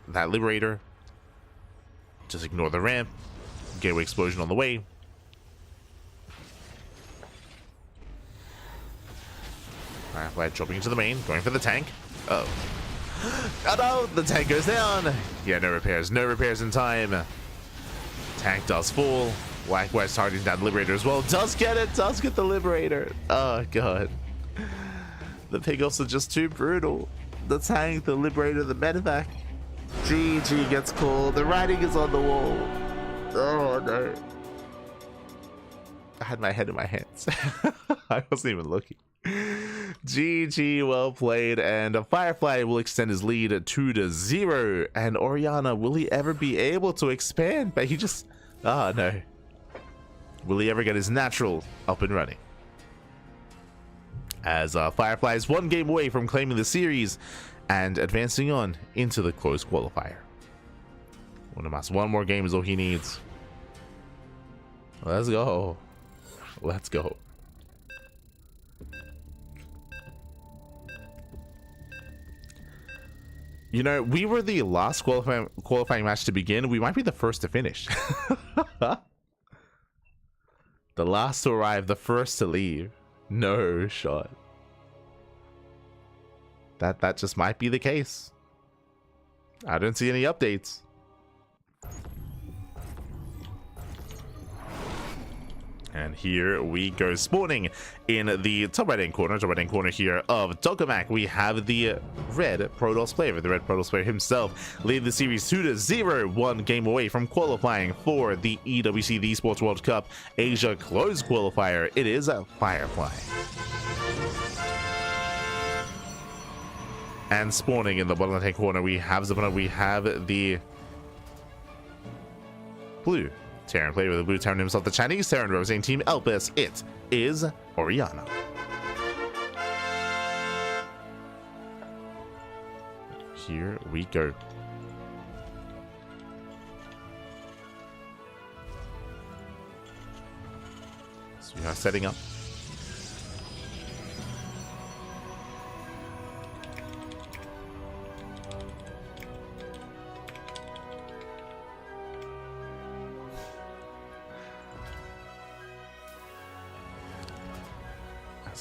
Liberator. Just ignore the ramp. Gateway Explosion on the way. Firefly dropping into the main, going for the tank. Oh. Oh no, the tank goes down. Yeah, no repairs in time. Tank does fall. Likewise targeting that Liberator as well. Does get the Liberator. Oh god. The pickoffs are just too brutal. The tank, the Liberator, the medevac. GG gets called. The writing is on the wall. Oh no. I had my head in my hands. I wasn't even looking. GG, well played, and Firefly will extend his lead to 2-0. And Oriana, will he ever be able to expand? But he just, oh no. Will he ever get his natural up and running? As Firefly is one game away from claiming the series and advancing on into the closed qualifier. One more game is all he needs. Let's go. Let's go. You know, we were the last qualifying match to begin. We might be the first to finish. The last to arrive, the first to leave. No shot. That just might be the case. I don't see any updates. And here we go, spawning in the top right hand corner here of Tokamak. We have the red Protoss player, himself, lead the series 2-0, one game away from qualifying for the EWC the Esports World Cup Asia closed qualifier. It is a Firefly. And spawning in the bottom left hand corner, we have the blue Terran player with the blue Terran himself, the Chinese Terran representing Team Elpis. It is Oriana. Here we go. So we are setting up.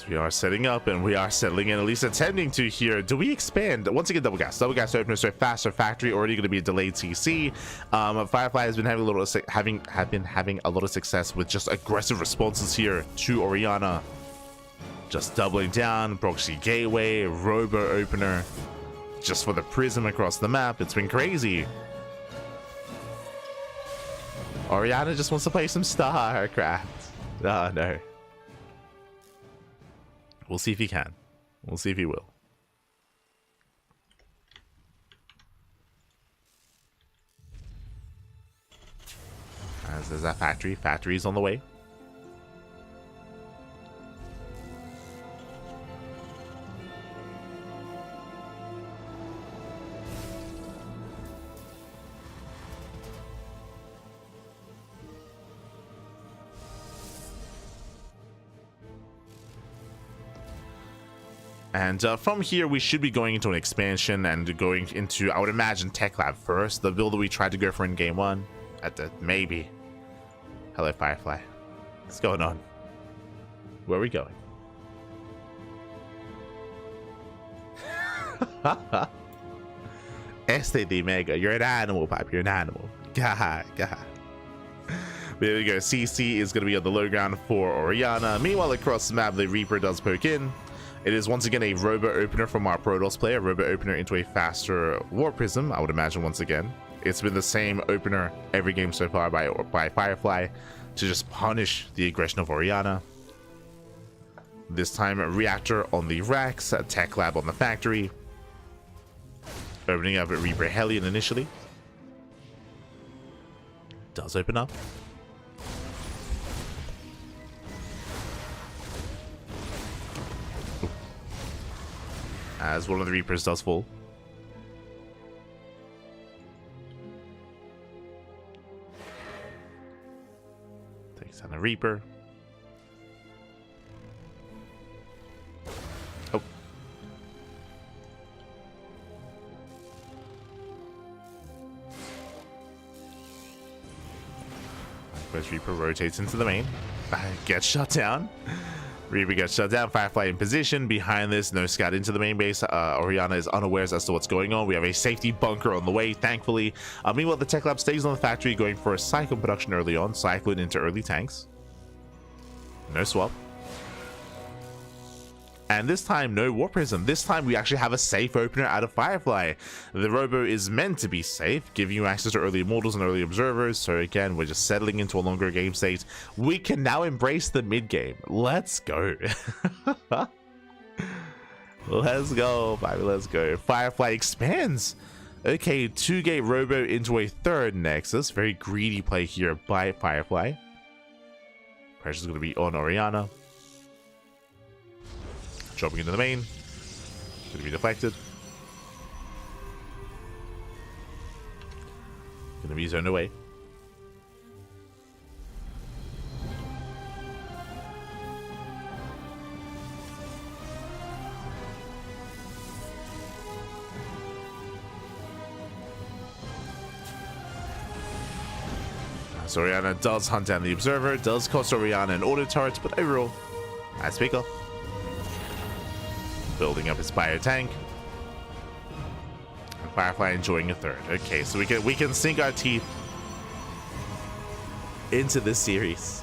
We are setting up and we are settling in, at least attempting to here. Do we expand? Once again, double gas opener, so faster factory, already going to be a delayed CC. Firefly has been having a lot of success with just aggressive responses here to Oriana. Just doubling down, proxy gateway, robo opener, just for the prism across the map. It's been crazy. Oriana just wants to play some StarCraft. Oh no. We'll see if he can. We'll see if he will. As there's that factory. Factory's on the way. And from here, we should be going into an expansion and going into, I would imagine, Tech Lab first. The build that we tried to go for in Game 1. Maybe. Hello, Firefly. What's going on? Where are we going? STD Mega. You're an animal, Pipe. You're an animal. God. There we go. CC is going to be on the low ground for Oriana. Meanwhile, across the map, the Reaper does poke in. It is once again a robo opener from our Protoss player, robo opener into a faster War Prism, I would imagine once again. It's been the same opener every game so far by Firefly to just punish the aggression of Oriana. This time, Reactor on the racks, Tech Lab on the factory. Opening up at Reaper Hellion initially. Does open up. Ooh. As one of the Reapers does fall. Takes down a Reaper. Oh. Likewise, Reaper rotates into the main. Gets shut down. Reaper gets shut down. Firefly in position. Behind this, no scout into the main base. Orianna is unawares as to what's going on. We have a safety bunker on the way, thankfully. Meanwhile, the Tech Lab stays on the factory, going for a Cyclone production early on. Cyclone into early tanks. No swap. And this time, no War Prism. This time, we actually have a safe opener out of Firefly. The Robo is meant to be safe, giving you access to early Immortals and early Observers. So again, we're just settling into a longer game state. We can now embrace the mid-game. Let's go. Let's go, baby. Let's go. Firefly expands. Okay, 2-gate Robo into a third Nexus. Very greedy play here by Firefly. Pressure's going to be on Orianna. Dropping into the main. Going to be deflected. Going to be zoned away. So Orianna does hunt down the Observer, does cost Orianna an auto turret, but overall, nice pick up. Building up his bio tank. And Firefly enjoying a third. Okay, so we can sink our teeth into this series.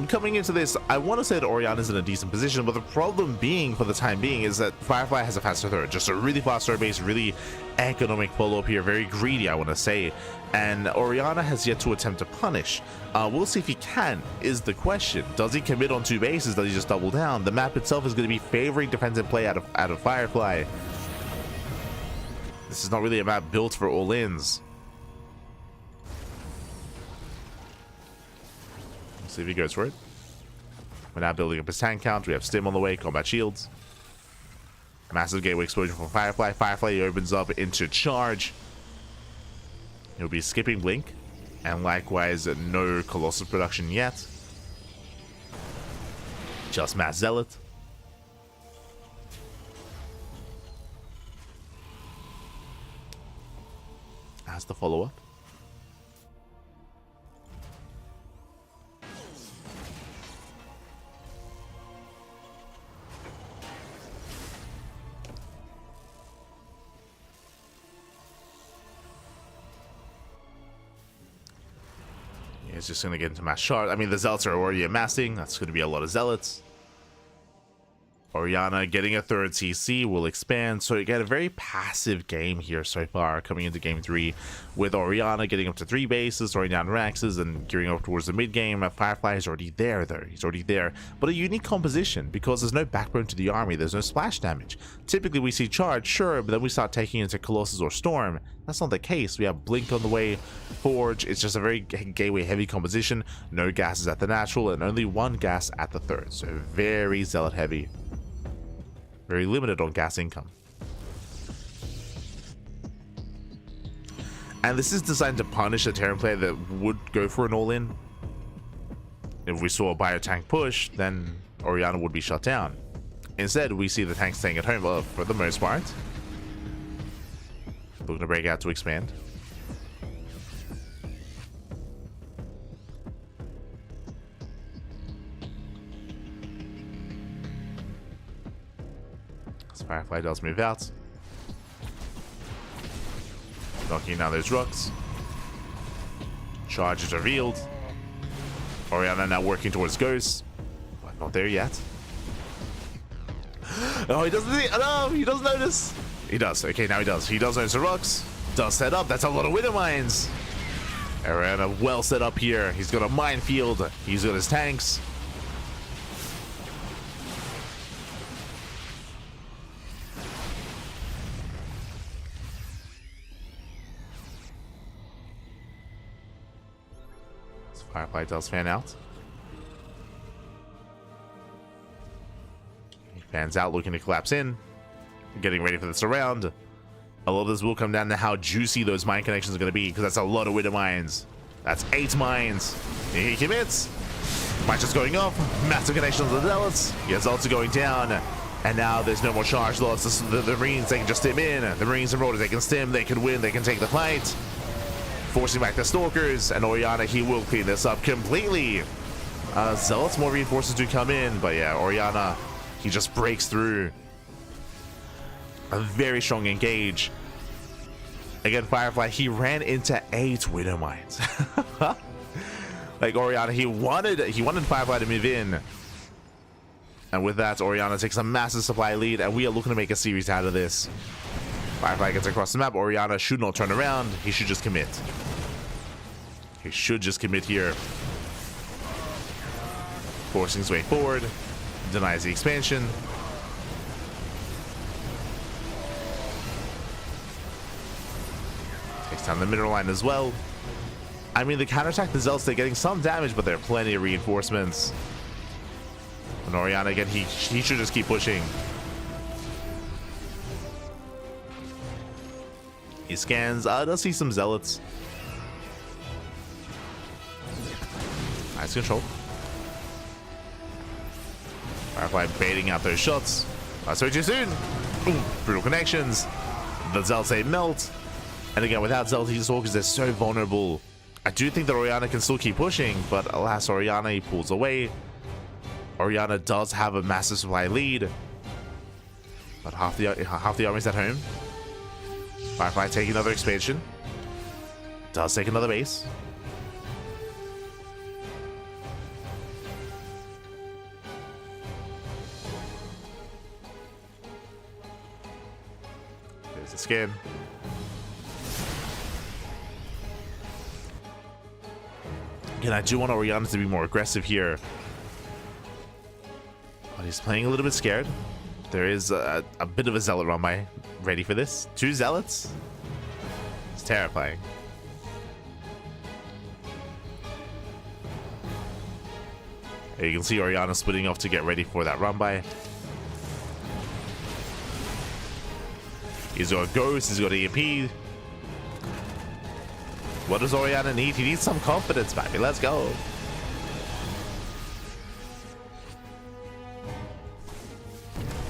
Coming into this, I want to say that Orianna's in a decent position, but the problem being, for the time being, is that Firefly has a faster third. Just a really fast third base, really economic follow-up here, very greedy, I want to say. And Orianna has yet to attempt to punish. We'll see if he can, is the question. Does he commit on 2 bases? Does he just double down? The map itself is going to be favoring defensive play out of Firefly. This is not really a map built for all-ins. See if he goes for it. We're now building up his tank count. We have Stim on the way, combat shields. Massive gateway explosion from Firefly. Firefly opens up into charge. He'll be skipping Blink. And likewise, no Colossus production yet. Just Mass Zealot. As the follow-up. It's just going to get into mass shard. I mean, the Zealots are already amassing. That's going to be a lot of Zealots. Orianna getting a third CC will expand. So you get a very passive game here so far coming into game 3 with Orianna getting up to 3 bases, throwing down Raxes and gearing up towards the mid game. Firefly is already there though. He's already there. But a unique composition because there's no backbone to the army. There's no splash damage. Typically we see charge, sure, but then we start taking into Colossus or Storm. That's not the case. We have Blink on the way, Forge. It's just a very gateway heavy composition. No gases at the natural and only 1 gas at the third. So very Zealot heavy. Very limited on gas income. And this is designed to punish a Terran player that would go for an all-in. If we saw a bio-tank push, then Orianna would be shut down. Instead, we see the tank staying at home for the most part. Looking to break out to expand. Firefly does move out. Knocking down those rocks. Charge is revealed. Orianna now working towards Ghost. But not there yet. Oh, he doesn't see. Oh, no, he doesn't notice. He does. Okay, now he does. He does notice the rocks. Does set up. That's a lot of Widow Mines. Oriana well set up here. He's got a minefield. He's got his tanks. Firefly does fan out. He fans out, looking to collapse in. Getting ready for this round. A lot of this will come down to how juicy those mine connections are going to be, because that's a lot of winter mines. That's 8 mines. He commits. Mine just going off. Massive connections of the Zealots. Yes, also going down. And now there's no more charge loss. The Marines, they can just stim in. The Marines and Rollers, they can stim. They can win. They can take the fight. Forcing back the Stalkers. And Oriana, he will clean this up completely. Zealots, more reinforcements do come in. But yeah, Oriana, he just breaks through. A very strong engage. Again, Firefly, he ran into 8 Widow Mines. Like Oriana, he wanted Firefly to move in. And with that, Oriana takes a massive supply lead, and we are looking to make a series out of this. Firefly gets across the map. Oriana should not turn around. He should just commit. He should just commit here. Forcing his way forward. Denies the expansion. Takes down the mineral line as well. I mean, the counterattack, the Zealots, they're getting some damage, but there are plenty of reinforcements. And Oriana, again, he should just keep pushing. He scans. Does see some Zealots. Nice control. Firefly baiting out those shots. That's way too soon. Ooh, brutal connections. The Zealots, they melt. And again, without Zealot Stalkers, they're so vulnerable. I do think that Oriana can still keep pushing, but alas, Oriana, he pulls away. Oriana does have a massive supply lead, but half the army's at home. Firefly taking another expansion. Does take another base. There's the scan. Again, I do want Oriana to be more aggressive here. But he's playing a little bit scared. There is a bit of a Zealot run by. Ready for this? 2 Zealots? It's terrifying. You can see Oriana splitting off to get ready for that run by. He's got Ghost, he's got EMP. What does Oriana need? He needs some confidence, baby. Let's go.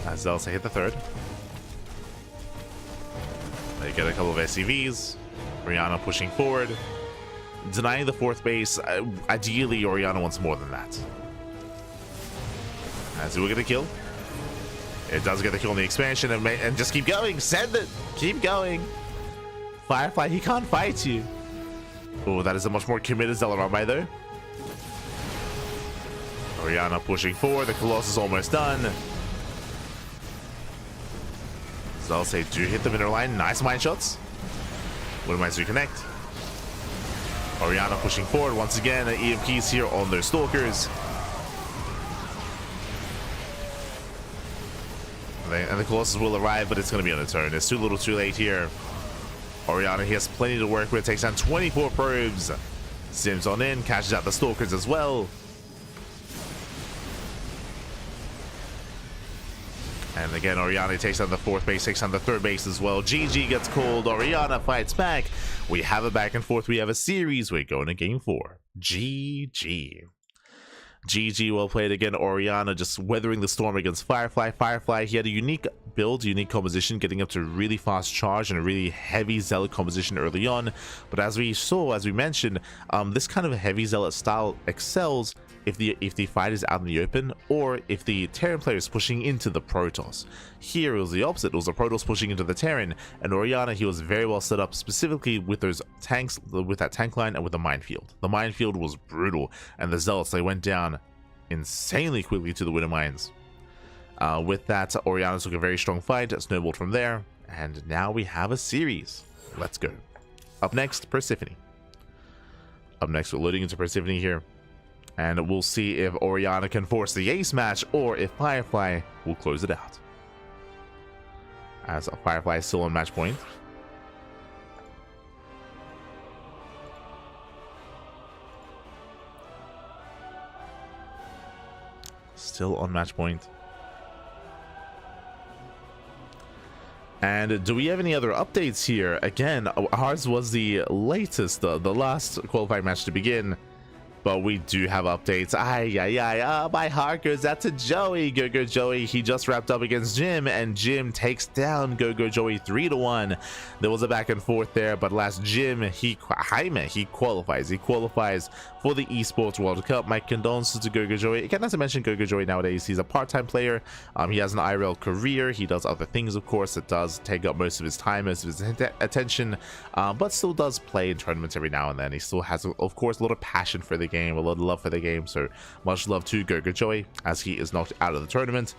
As Zelsa hit the 3rd. They get a couple of SCVs. Oriana pushing forward. Denying the 4th base. Ideally, Oriana wants more than that. As it will get a kill. It does get the kill on the expansion, and just keep going. Send it. Keep going. Firefly, he can't fight you. Oh, that is a much more committed Zealot by though. Oriana pushing forward. The Colossus is almost done. So I'll say do hit the mineral line. Nice mine shots. Widow Mines reconnect. Oriana pushing forward once again. EMPs here on those Stalkers. And the Colossus will arrive, but it's going to be on its own. It's too little too late here. Oriana, he has plenty to work with. Takes down 24 probes. Sims on in. Catches out the Stalkers as well. And again, Oriana takes down the 4th base. Takes down the 3rd base as well. GG gets called. Oriana fights back. We have a back and forth. We have a series. We're going to game 4. GG. GG, well played again. Oriana just weathering the storm against Firefly. Firefly, he had a unique build, unique composition, getting up to really fast charge and a really heavy Zealot composition early on. But as we saw, as we mentioned, this kind of heavy Zealot style excels if the fight is out in the open, or if the Terran player is pushing into the Protoss. Here it was the opposite. It was the Protoss pushing into the Terran, and Oriana, he was very well set up specifically with those tanks, with that tank line and with the minefield. The minefield was brutal, and the Zealots, they went down insanely quickly to the Widow Mines. With that, Oriana took a very strong fight, snowballed from there, and now we have a series. Let's go. Up next, Persephone. Up next, we're loading into Persephone here. And we'll see if Oriana can force the ace match or if Firefly will close it out. As Firefly is still on match point. Still on match point. And do we have any other updates here? Again, ours was the latest, the last qualifying match to begin. But we do have updates. My heart goes out to Joey. GogojOey, he just wrapped up against Jim, and Jim takes down GogojOey 3-1. There was a back and forth there, but last Jim, he qualifies. He qualifies for the Esports World Cup. My condolences to GogojOey. Again, not to mention GogojOey nowadays, he's a part-time player. He has an IRL career. He does other things, of course. It does take up most of his time, most of his attention, but still does play in tournaments every now and then. He still has, of course, a lot of passion for the game, a lot of love for the game, so much love to GogojOey as he is knocked out of the tournament.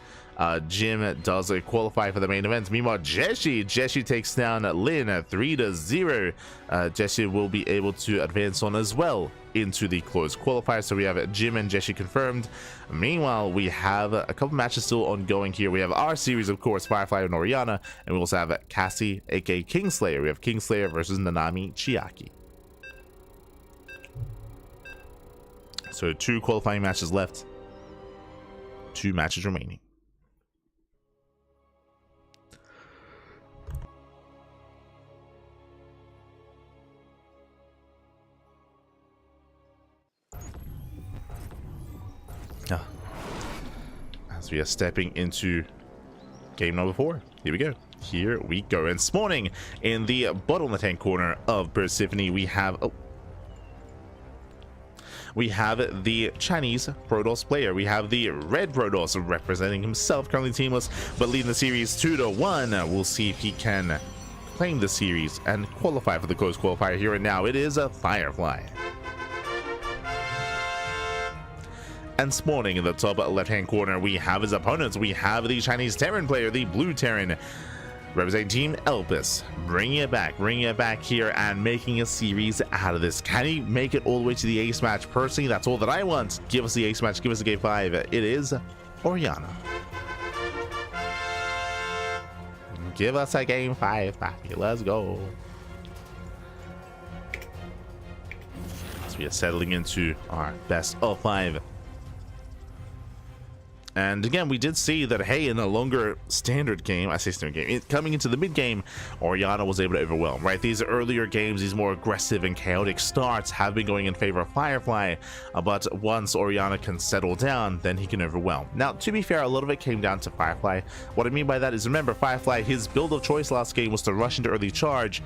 Jim does qualify for the main event. Meanwhile, JieShi takes down Lin 3-0. JieShi will be able to advance on as well into the closed qualifier. So we have Jim and JieShi confirmed. Meanwhile, we have a couple matches still ongoing here. We have our series, of course, Firefly and Oriana, and we also have Cassie, aka Kingslayer. We have Kingslayer versus Nanami Chiaki. So 2 qualifying matches left. 2 matches remaining. As we are stepping into game number 4. Here we go. Here we go. And spawning in the bottom left-hand corner of Persephone, we have... we have the Chinese Protoss player. We have the red Protoss representing himself, currently teamless, but leading the series 2-1. We'll see if he can claim the series and qualify for the closed qualifier here and now. It is a Firefly. And spawning in the top left-hand corner, we have his opponents. We have the Chinese Terran player, the blue Terran, representing Team Elpis, bringing it back here and making a series out of this. Can he make it all the way to the ace match? Personally, that's all that I want. Give us the ace match, give us the game 5. It is Oriana. Give us a game 5, papi. Let's go. As we are settling into our best of 5. And again, we did see that, hey, in a longer standard game, I say standard game, coming into the mid game, Oriana was able to overwhelm, right? These earlier games, these more aggressive and chaotic starts have been going in favor of Firefly, but once Oriana can settle down, then he can overwhelm. Now, to be fair, a lot of it came down to Firefly. What I mean by that is, remember, Firefly, his build of choice last game was to rush into early charge,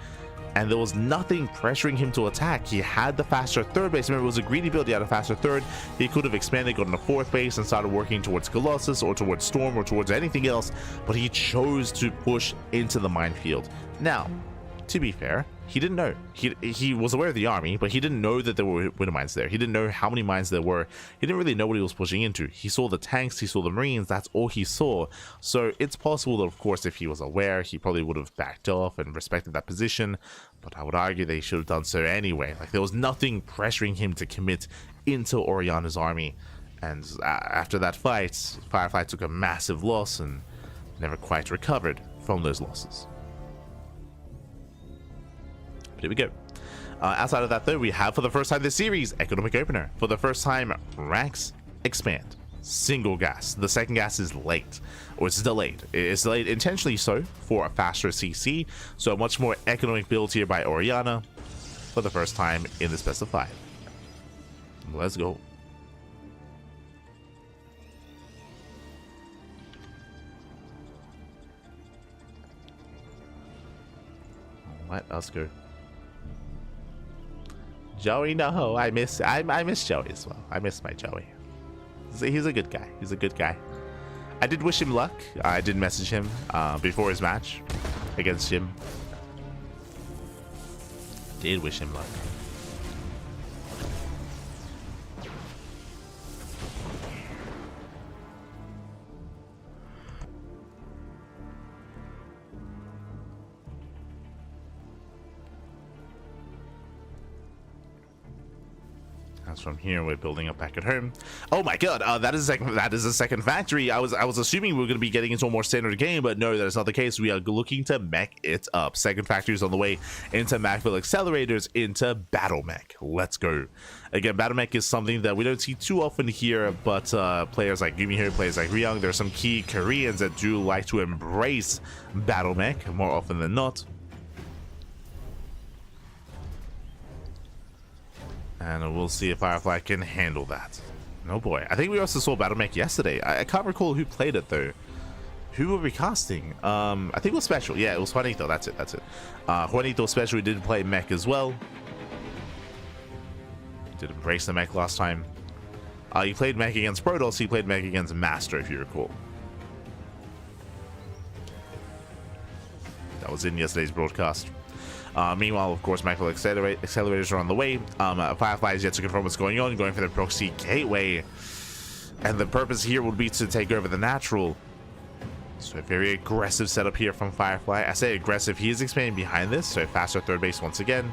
and there was nothing pressuring him to attack. He had the faster third base. Remember, it was a greedy build. He had a faster third. He could have expanded, gotten a 4th base, and started working towards Colossus or towards Storm or towards anything else, but he chose to push into the minefield. Now, to be fair, he didn't know. He was aware of the army, but he didn't know that there were winter mines there. He didn't know how many mines there were. He didn't really know what he was pushing into. He saw the tanks, he saw the marines, that's all he saw. So it's possible that, of course, if he was aware, he probably would have backed off and respected that position, but I would argue they should have done so anyway. Like, there was nothing pressuring him to commit into Oriana's army. And after that fight, Firefly took a massive loss and never quite recovered from those losses. Here we go. Outside of that, though, we have for the first time this series, Economic Opener. For the first time, ranks expand. Single gas. The second gas is late, or it's delayed. It's delayed intentionally so for a faster CC. So a much more economic build here by Oriana for the first time in this best of 5. Let's go. Let us go. Joey, no, I miss Joey as well. I miss my Joey. He's a good guy. He's a good guy. I did wish him luck. I did message him before his match against Jim. Did wish him luck. As from here, we're building up back at home. Oh my god, that is a second factory. I was assuming we were going to be getting into a more standard game, but no, that is not the case. We are looking to mech it up. Second factory is on the way into Mechville accelerators into Battle Mech. Let's go. Again, Battle Mech is something that we don't see too often here, but players like Yumi here, players like Ryung, there are some key Koreans that do like to embrace Battle Mech more often than not. And we'll see if Firefly can handle that. No boy. I think we also saw Battle Mech yesterday. I can't recall who played it though. Who were we casting? I think it was Special. Yeah, it was Juanito. That's it. Juanito Special did play Mech as well. Did embrace the Mech last time. He played Mech against Protoss. He played Mech against Master, if you recall. That was in yesterday's broadcast. Meanwhile, of course, Mechville accelerators are on the way. Firefly is yet to confirm what's going on, going for the proxy gateway. And the purpose here would be to take over the natural. So a very aggressive setup here from Firefly. I say aggressive, he is expanding behind this, so faster third base once again.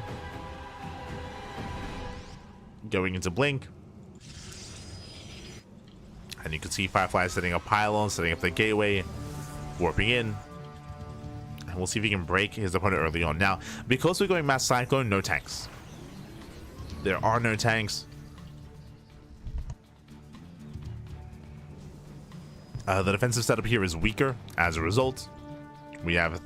Going into Blink. And you can see Firefly setting up pylons, setting up the gateway, warping in. And we'll see if he can break his opponent early on. Now, because we're going Mass Cyclone, no tanks. There are no tanks. The defensive setup here is weaker as a result. We have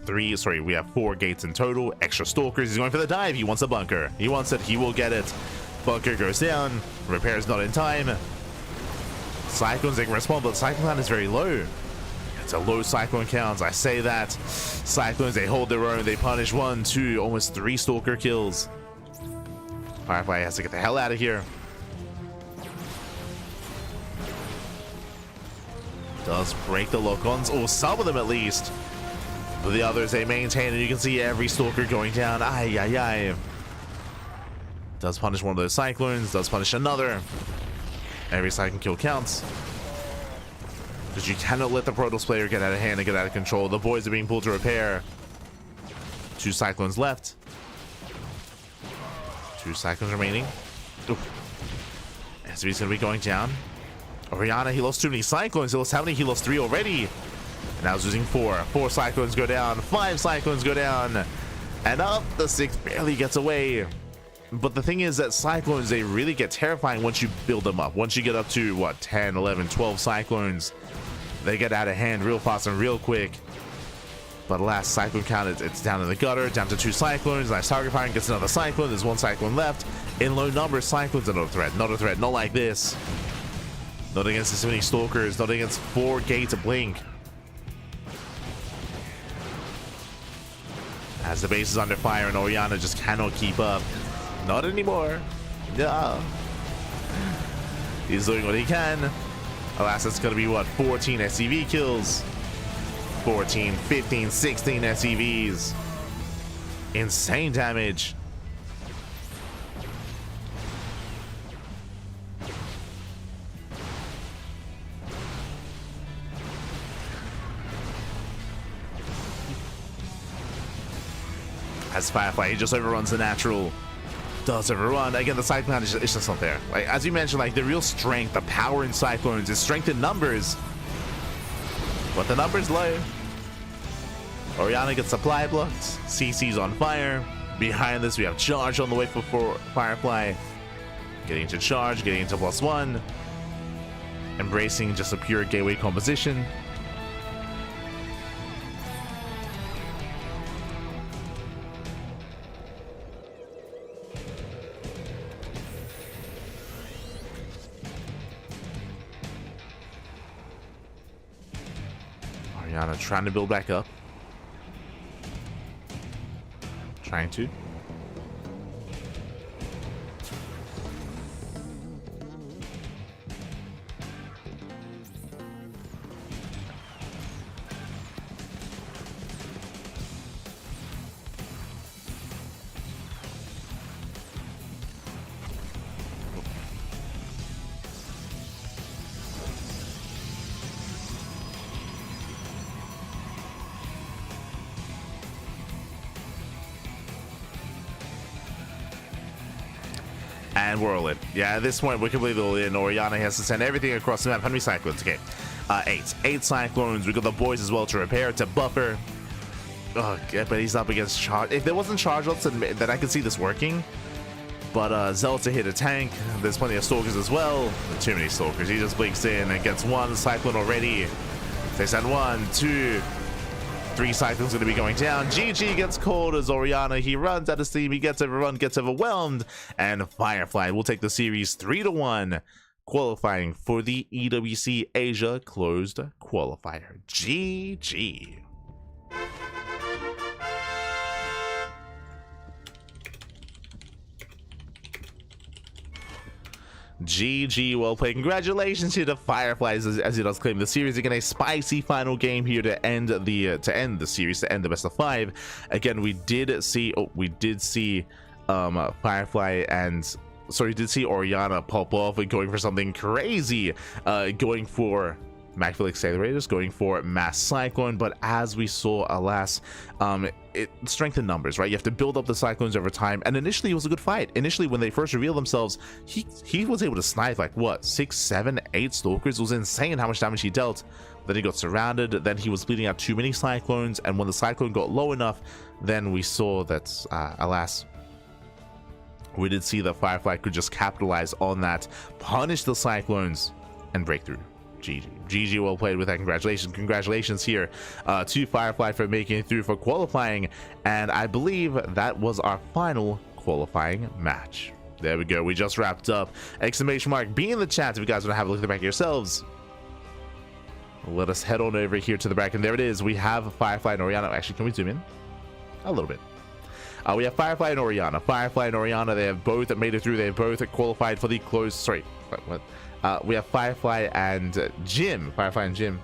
4 gates in total. Extra stalkers. He's going for the dive. He wants a bunker. He wants it. He will get it. Bunker goes down. Repairs not in time. Cyclones, they can respond, but Cyclone count is very low. It's a low Cyclone count. I say that. Cyclones, they hold their own. They punish 1, 2, almost 3 stalker kills. Firefly has to get the hell out of here. Does break the lock-ons, or some of them at least. But the others, they maintain, and you can see every stalker going down. Ay, ay, ay. Does punish one of those Cyclones, does punish another. Every Cyclone kill counts. Because you cannot let the Protoss player get out of hand and get out of control. The boys are being pulled to repair. 2 Cyclones left. 2 Cyclones remaining. Oof. SV's going to be going down. Oriana, he lost too many Cyclones. He lost how many? He lost 3 already. And now he's losing 4. 4 Cyclones go down. 5 Cyclones go down. And up the 6th barely gets away. But the thing is that Cyclones, they really get terrifying once you build them up. Once you get up to, what, 10, 11, 12 Cyclones, they get out of hand real fast and real quick. But last Cyclone count, it's down in the gutter, down to 2 Cyclones. Nice target firing, gets another Cyclone. There's 1 Cyclone left. In low numbers, Cyclones are not a threat. Not a threat. Not like this. Not against this many Stalkers. Not against 4 gates of Blink. As the base is under fire and Oriana just cannot keep up. Not anymore. No. He's doing what he can. Alas, it's going to be, what, 14 SCV kills. 14, 15, 16 SCVs. Insane damage. As Firefly, he just overruns the natural. Does overrun. Again, the Cyclone is just not there. Like, as you mentioned, like, the real strength, the power in Cyclones is strength in numbers. But the numbers low. Oriana gets supply blocked. CC's on fire. Behind this, we have charge on the way for Firefly. Getting into charge, getting into +1. Embracing just a pure gateway composition. Oriana trying to build back up. Trying to. And we're all in. Yeah, at this point, we're completely all in. Oriana has to send everything across the map. How many Cyclones? Okay. 8 Cyclones. We got the boys as well to repair, to buffer. Oh, yeah, but he's up against charge. If there wasn't charge ups, then I could see this working. But Zell to hit a tank. There's plenty of Stalkers as well. Too many Stalkers. He just blinks in and gets 1 Cyclone already. They send 1, 2, 3 Cyclones going to be going down. GG gets called as Oriana. He runs out of steam. He gets overrun, gets overwhelmed. And Firefly will take the series 3-1, qualifying for the EWC Asia Closed Qualifier. GG. GG, well played. Congratulations to the Fireflies as it does claim the series. Again, a spicy final game here to end the series, to end the best of 5. Again, we did see Firefly and did see Oriana pop off and going for something crazy, going for Macville accelerators, going for mass cyclone, but as we saw, alas, it strength in numbers, right? You have to build up the cyclones over time, and initially it was a good fight. Initially, when they first revealed themselves, he was able to snipe like what, 6, 7, 8 Stalkers. It was insane how much damage he dealt. Then he got surrounded, then he was bleeding out too many cyclones, and when the cyclone got low enough, then we saw that alas, we did see that Firefly could just capitalize on that, punish the cyclones, and break through. GG, well played with that. Congratulations here to Firefly for making it through for qualifying, and I believe that was our final qualifying match. There we go, we just wrapped up. Exclamation mark be in the chat if you guys want to have a look at the back yourselves. Let us head on over here to the back, and there it is. We have Firefly and Oriana. Actually, can we zoom in a little bit? We have Firefly and Oriana. Firefly and Oriana, they have both made it through. They have both qualified for the closed. Sorry, what? We have Firefly and Jim. Firefly and Jim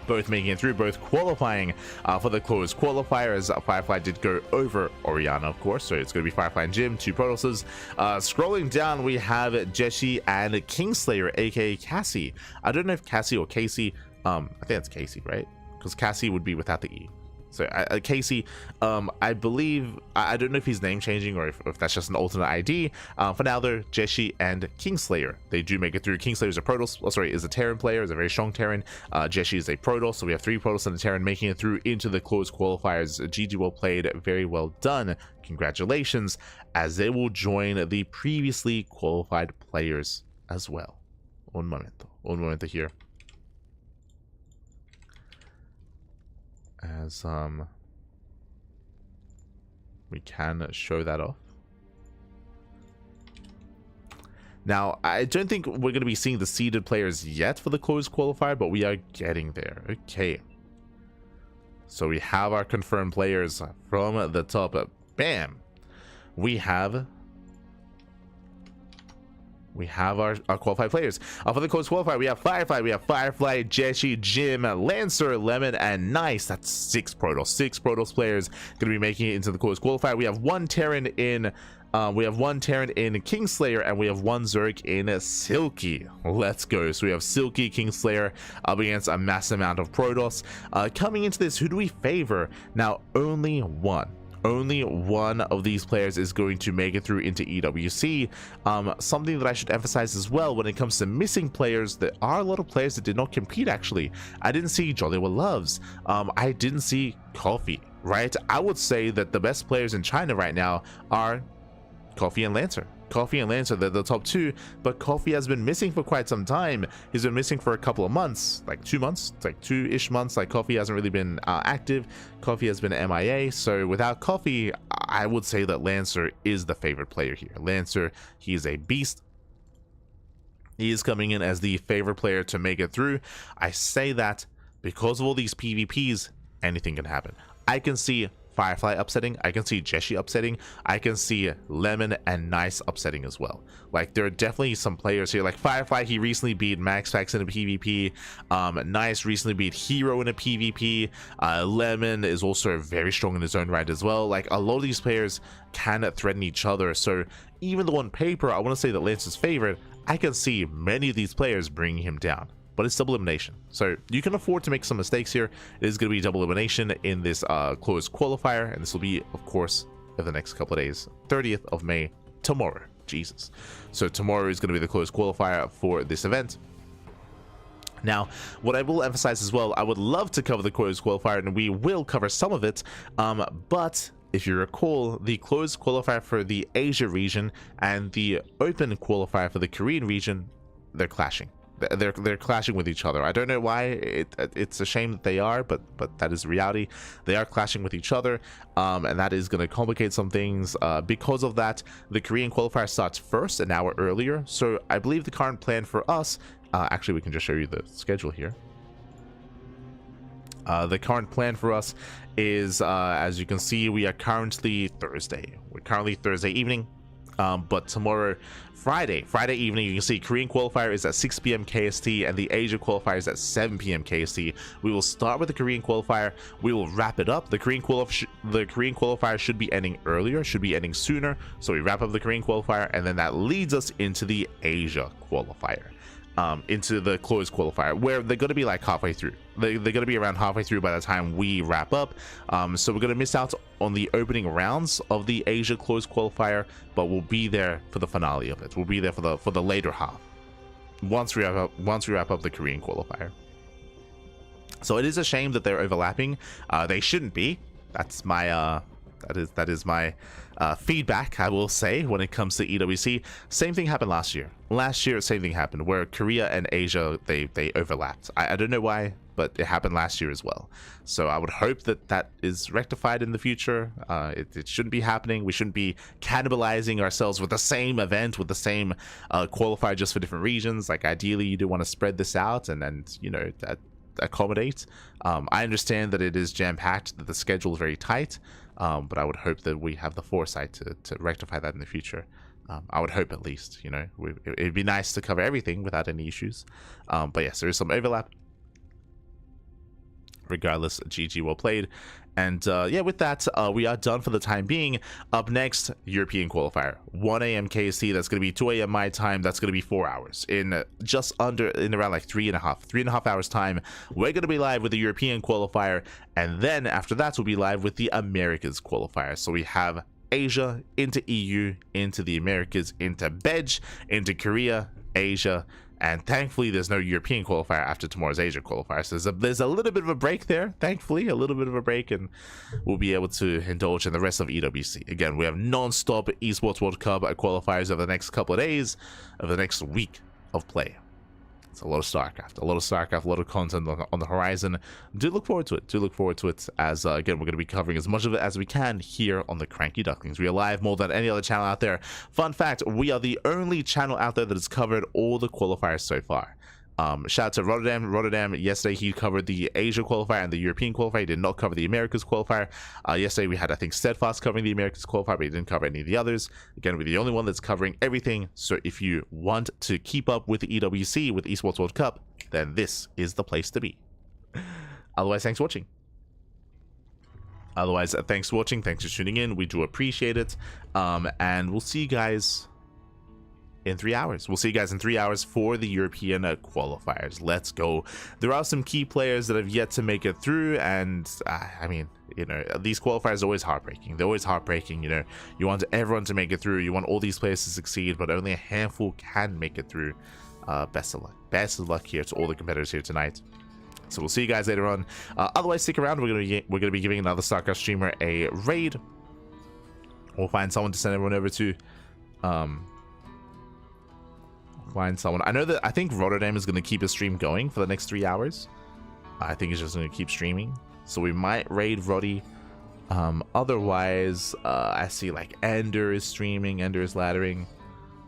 both making it through, both qualifying for the closed qualifier, as Firefly did go over Oriana, of course. So it's going to be Firefly and Jim, 2 Protosses. Scrolling down, we have JieShi and Kingslayer, aka Cassie. I don't know if Cassie or Casey. I think it's Casey, right? Because Cassie would be without the E. So Casey, I believe, I don't know if he's name changing or if that's just an alternate ID. For now, though, JieShi and Kingslayer, they do make it through. Kingslayer is a Protoss, is a Terran player, is a very strong Terran. JieShi is a Protoss, so we have 3 Protoss and a Terran making it through into the closed qualifiers. GG, well played, very well done. Congratulations, as they will join the previously qualified players as well. Un momento here. As we can show that off. Now, I don't think we're going to be seeing the seeded players yet for the closed qualifier, but we are getting there. Okay. So we have our confirmed players from the top. Bam! We have our qualified players. For the closed qualifier, we have Firefly, JieShi, Jim, Lancer, Lemon, and Nice. That's 6 Protoss. 6 Protoss players going to be making it into the closed qualifier. We have 1 Terran in Kingslayer, and we have 1 Zerg in Silky. Let's go. So we have Silky, Kingslayer up against a mass amount of Protoss. Coming into this, who do we favor? Now, only one of these players is going to make it through into EWC. Something that I should emphasize as well when it comes to missing players, there are a lot of players that did not compete. Actually, I didn't see Jollywood Loves. I didn't see Coffee, right? I would say that the best players in China right now are Coffee and Lancer. They're the top 2, but Coffee has been missing for quite some time. He's been missing for a couple of months, like 2 months, like 2-ish months. Like Coffee hasn't really been active. Coffee has been MIA. So without Coffee, I would say that Lancer is the favorite player here. Lancer, he is a beast. He is coming in as the favorite player to make it through. I say that because of all these PvPs, anything can happen. I can see Firefly upsetting, I can see JieShi upsetting, I can see Lemon and Nice upsetting as well. Like, there are definitely some players here, like Firefly, he recently beat MaxFax in a PvP, Nice recently beat Hero in a PvP, Lemon is also very strong in his own right as well. Like, a lot of these players can threaten each other, so even though on paper I want to say that Lance's favorite, I can see many of these players bringing him down. But it's double elimination, so you can afford to make some mistakes here. It is going to be double elimination in this closed qualifier, and this will be, of course, in the next couple of days. 30th of May tomorrow. Jesus. So tomorrow is going to be the closed qualifier for this event. Now, what I will emphasize as well, I would love to cover the closed qualifier, and we will cover some of it, but if you recall, the closed qualifier for the Asia region and the open qualifier for the Korean region, they're clashing. They're clashing with each other. I don't know why. It's a shame that they are, but that is reality. They are clashing with each other, and that is going to complicate some things. Because of that, the Korean qualifier starts first, an hour earlier. So I believe the current plan for us, actually we can just show you the schedule here. The current plan for us is, as you can see, we are currently Thursday. We're currently Thursday evening. But tomorrow, Friday evening, you can see Korean qualifier is at 6 p.m. KST and the Asia qualifier is at 7 p.m. KST. We will start with the Korean qualifier. We will wrap it up. The Korean qualifier should be ending earlier, should be ending sooner. So we wrap up the Korean qualifier, and then that leads us into the Asia qualifier. Into the closed qualifier, where they're going to be like halfway through. They're going to be around halfway through by the time we wrap up. So we're going to miss out on the opening rounds of the Asia closed qualifier, but we'll be there for the finale of it. We'll be there for the later half once we wrap up the Korean qualifier. So it is a shame that they're overlapping. They shouldn't be. That's my that is my feedback, I will say, when it comes to EWC. Same thing happened last year. Last year, same thing happened, where Korea and Asia, they overlapped. I don't know why, but it happened last year as well. So I would hope that that is rectified in the future. It shouldn't be happening. We shouldn't be cannibalizing ourselves with the same event, with the same qualifier, just for different regions. Like, ideally, you do want to spread this out and you know, accommodate. I understand that it is jam-packed, that the schedule is very tight. But I would hope that we have the foresight to rectify that in the future. I would hope, at least, you know, it'd be nice to cover everything without any issues. But yes, there is some overlap. Regardless, GG, well played. And yeah, with that, we are done for the time being. Up next, European qualifier, 1 a.m. KST. That's going to be 2 a.m. my time. That's going to be 4 hours. In around like 3.5 hours time, we're going to be live with the European qualifier, and then after that, we'll be live with the Americas qualifier. So we have Asia into EU, into the Americas, into BEJ, into Korea, Asia. And thankfully, there's no European qualifier after tomorrow's Asia qualifier. So there's a little bit of a break there, thankfully, a little bit of a break, and we'll be able to indulge in the rest of EWC. Again, we have non-stop Esports World Cup qualifiers over the next couple of days, over the next week of play. It's a lot of StarCraft, a lot of content on the horizon. Do look forward to it. As again, we're going to be covering as much of it as we can here on the CranKy Ducklings. We are live more than any other channel out there. Fun fact, we are the only channel out there that has covered all the qualifiers so far. Shout out to Rotterdam. Yesterday he covered the Asia qualifier and the European qualifier. He did not cover the Americas qualifier. Yesterday we had, I think, Steadfast covering the Americas qualifier, but he didn't cover any of the others. Again, we're the only one that's covering everything. So if you want to keep up with the EWC, with Esports World Cup, then this is the place to be. Otherwise, thanks for watching. Thanks for tuning in. We do appreciate it. And we'll see you guys in 3 hours. We'll see you guys in 3 hours for the European qualifiers. Let's go. There are some key players that have yet to make it through, and I mean, you know, these qualifiers are always heartbreaking. They're always heartbreaking. You know, you want everyone to make it through. You want all these players to succeed, but only a handful can make it through. Best of luck. Best of luck here to all the competitors here tonight. So we'll see you guys later on. Otherwise, stick around. We're gonna be giving another StarCraft streamer a raid. We'll find someone to send everyone over to. Find someone. I think Rotterdam is going to keep his stream going for the next 3 hours. I think he's just going to keep streaming, so we might raid Roddy. Otherwise, I see like Ender is streaming, Ender is laddering.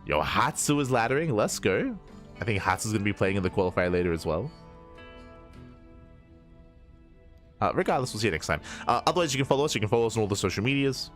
Yo, Hatsu is laddering. Let's go. I think Hatsu is going to be playing in the qualifier later as well. Regardless, we'll see you next time. Otherwise, you can follow us. You can follow us on all the social medias.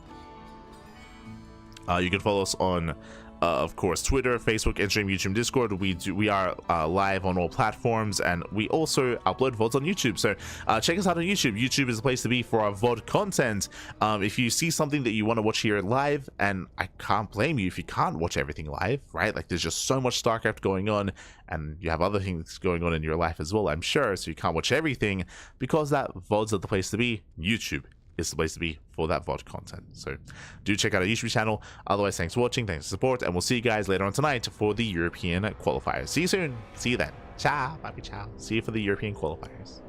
You can follow us on of course, Twitter, Facebook, Instagram, YouTube, Discord. We are live on all platforms, and we also upload VODs on YouTube. So check us out on YouTube. YouTube is the place to be for our VOD content. If you see something that you want to watch here live, and I can't blame you if you can't watch everything live, right? Like, there's just so much StarCraft going on, and you have other things going on in your life as well, I'm sure, so you can't watch everything. Because that, VODs are the place to be. YouTube is the place to be for that VOD content. So do check out our YouTube channel. Otherwise, thanks for watching, thanks for support, and we'll see you guys later on tonight for the European qualifiers. See you soon. See you then. Ciao. Bye. Ciao. See you for the European qualifiers.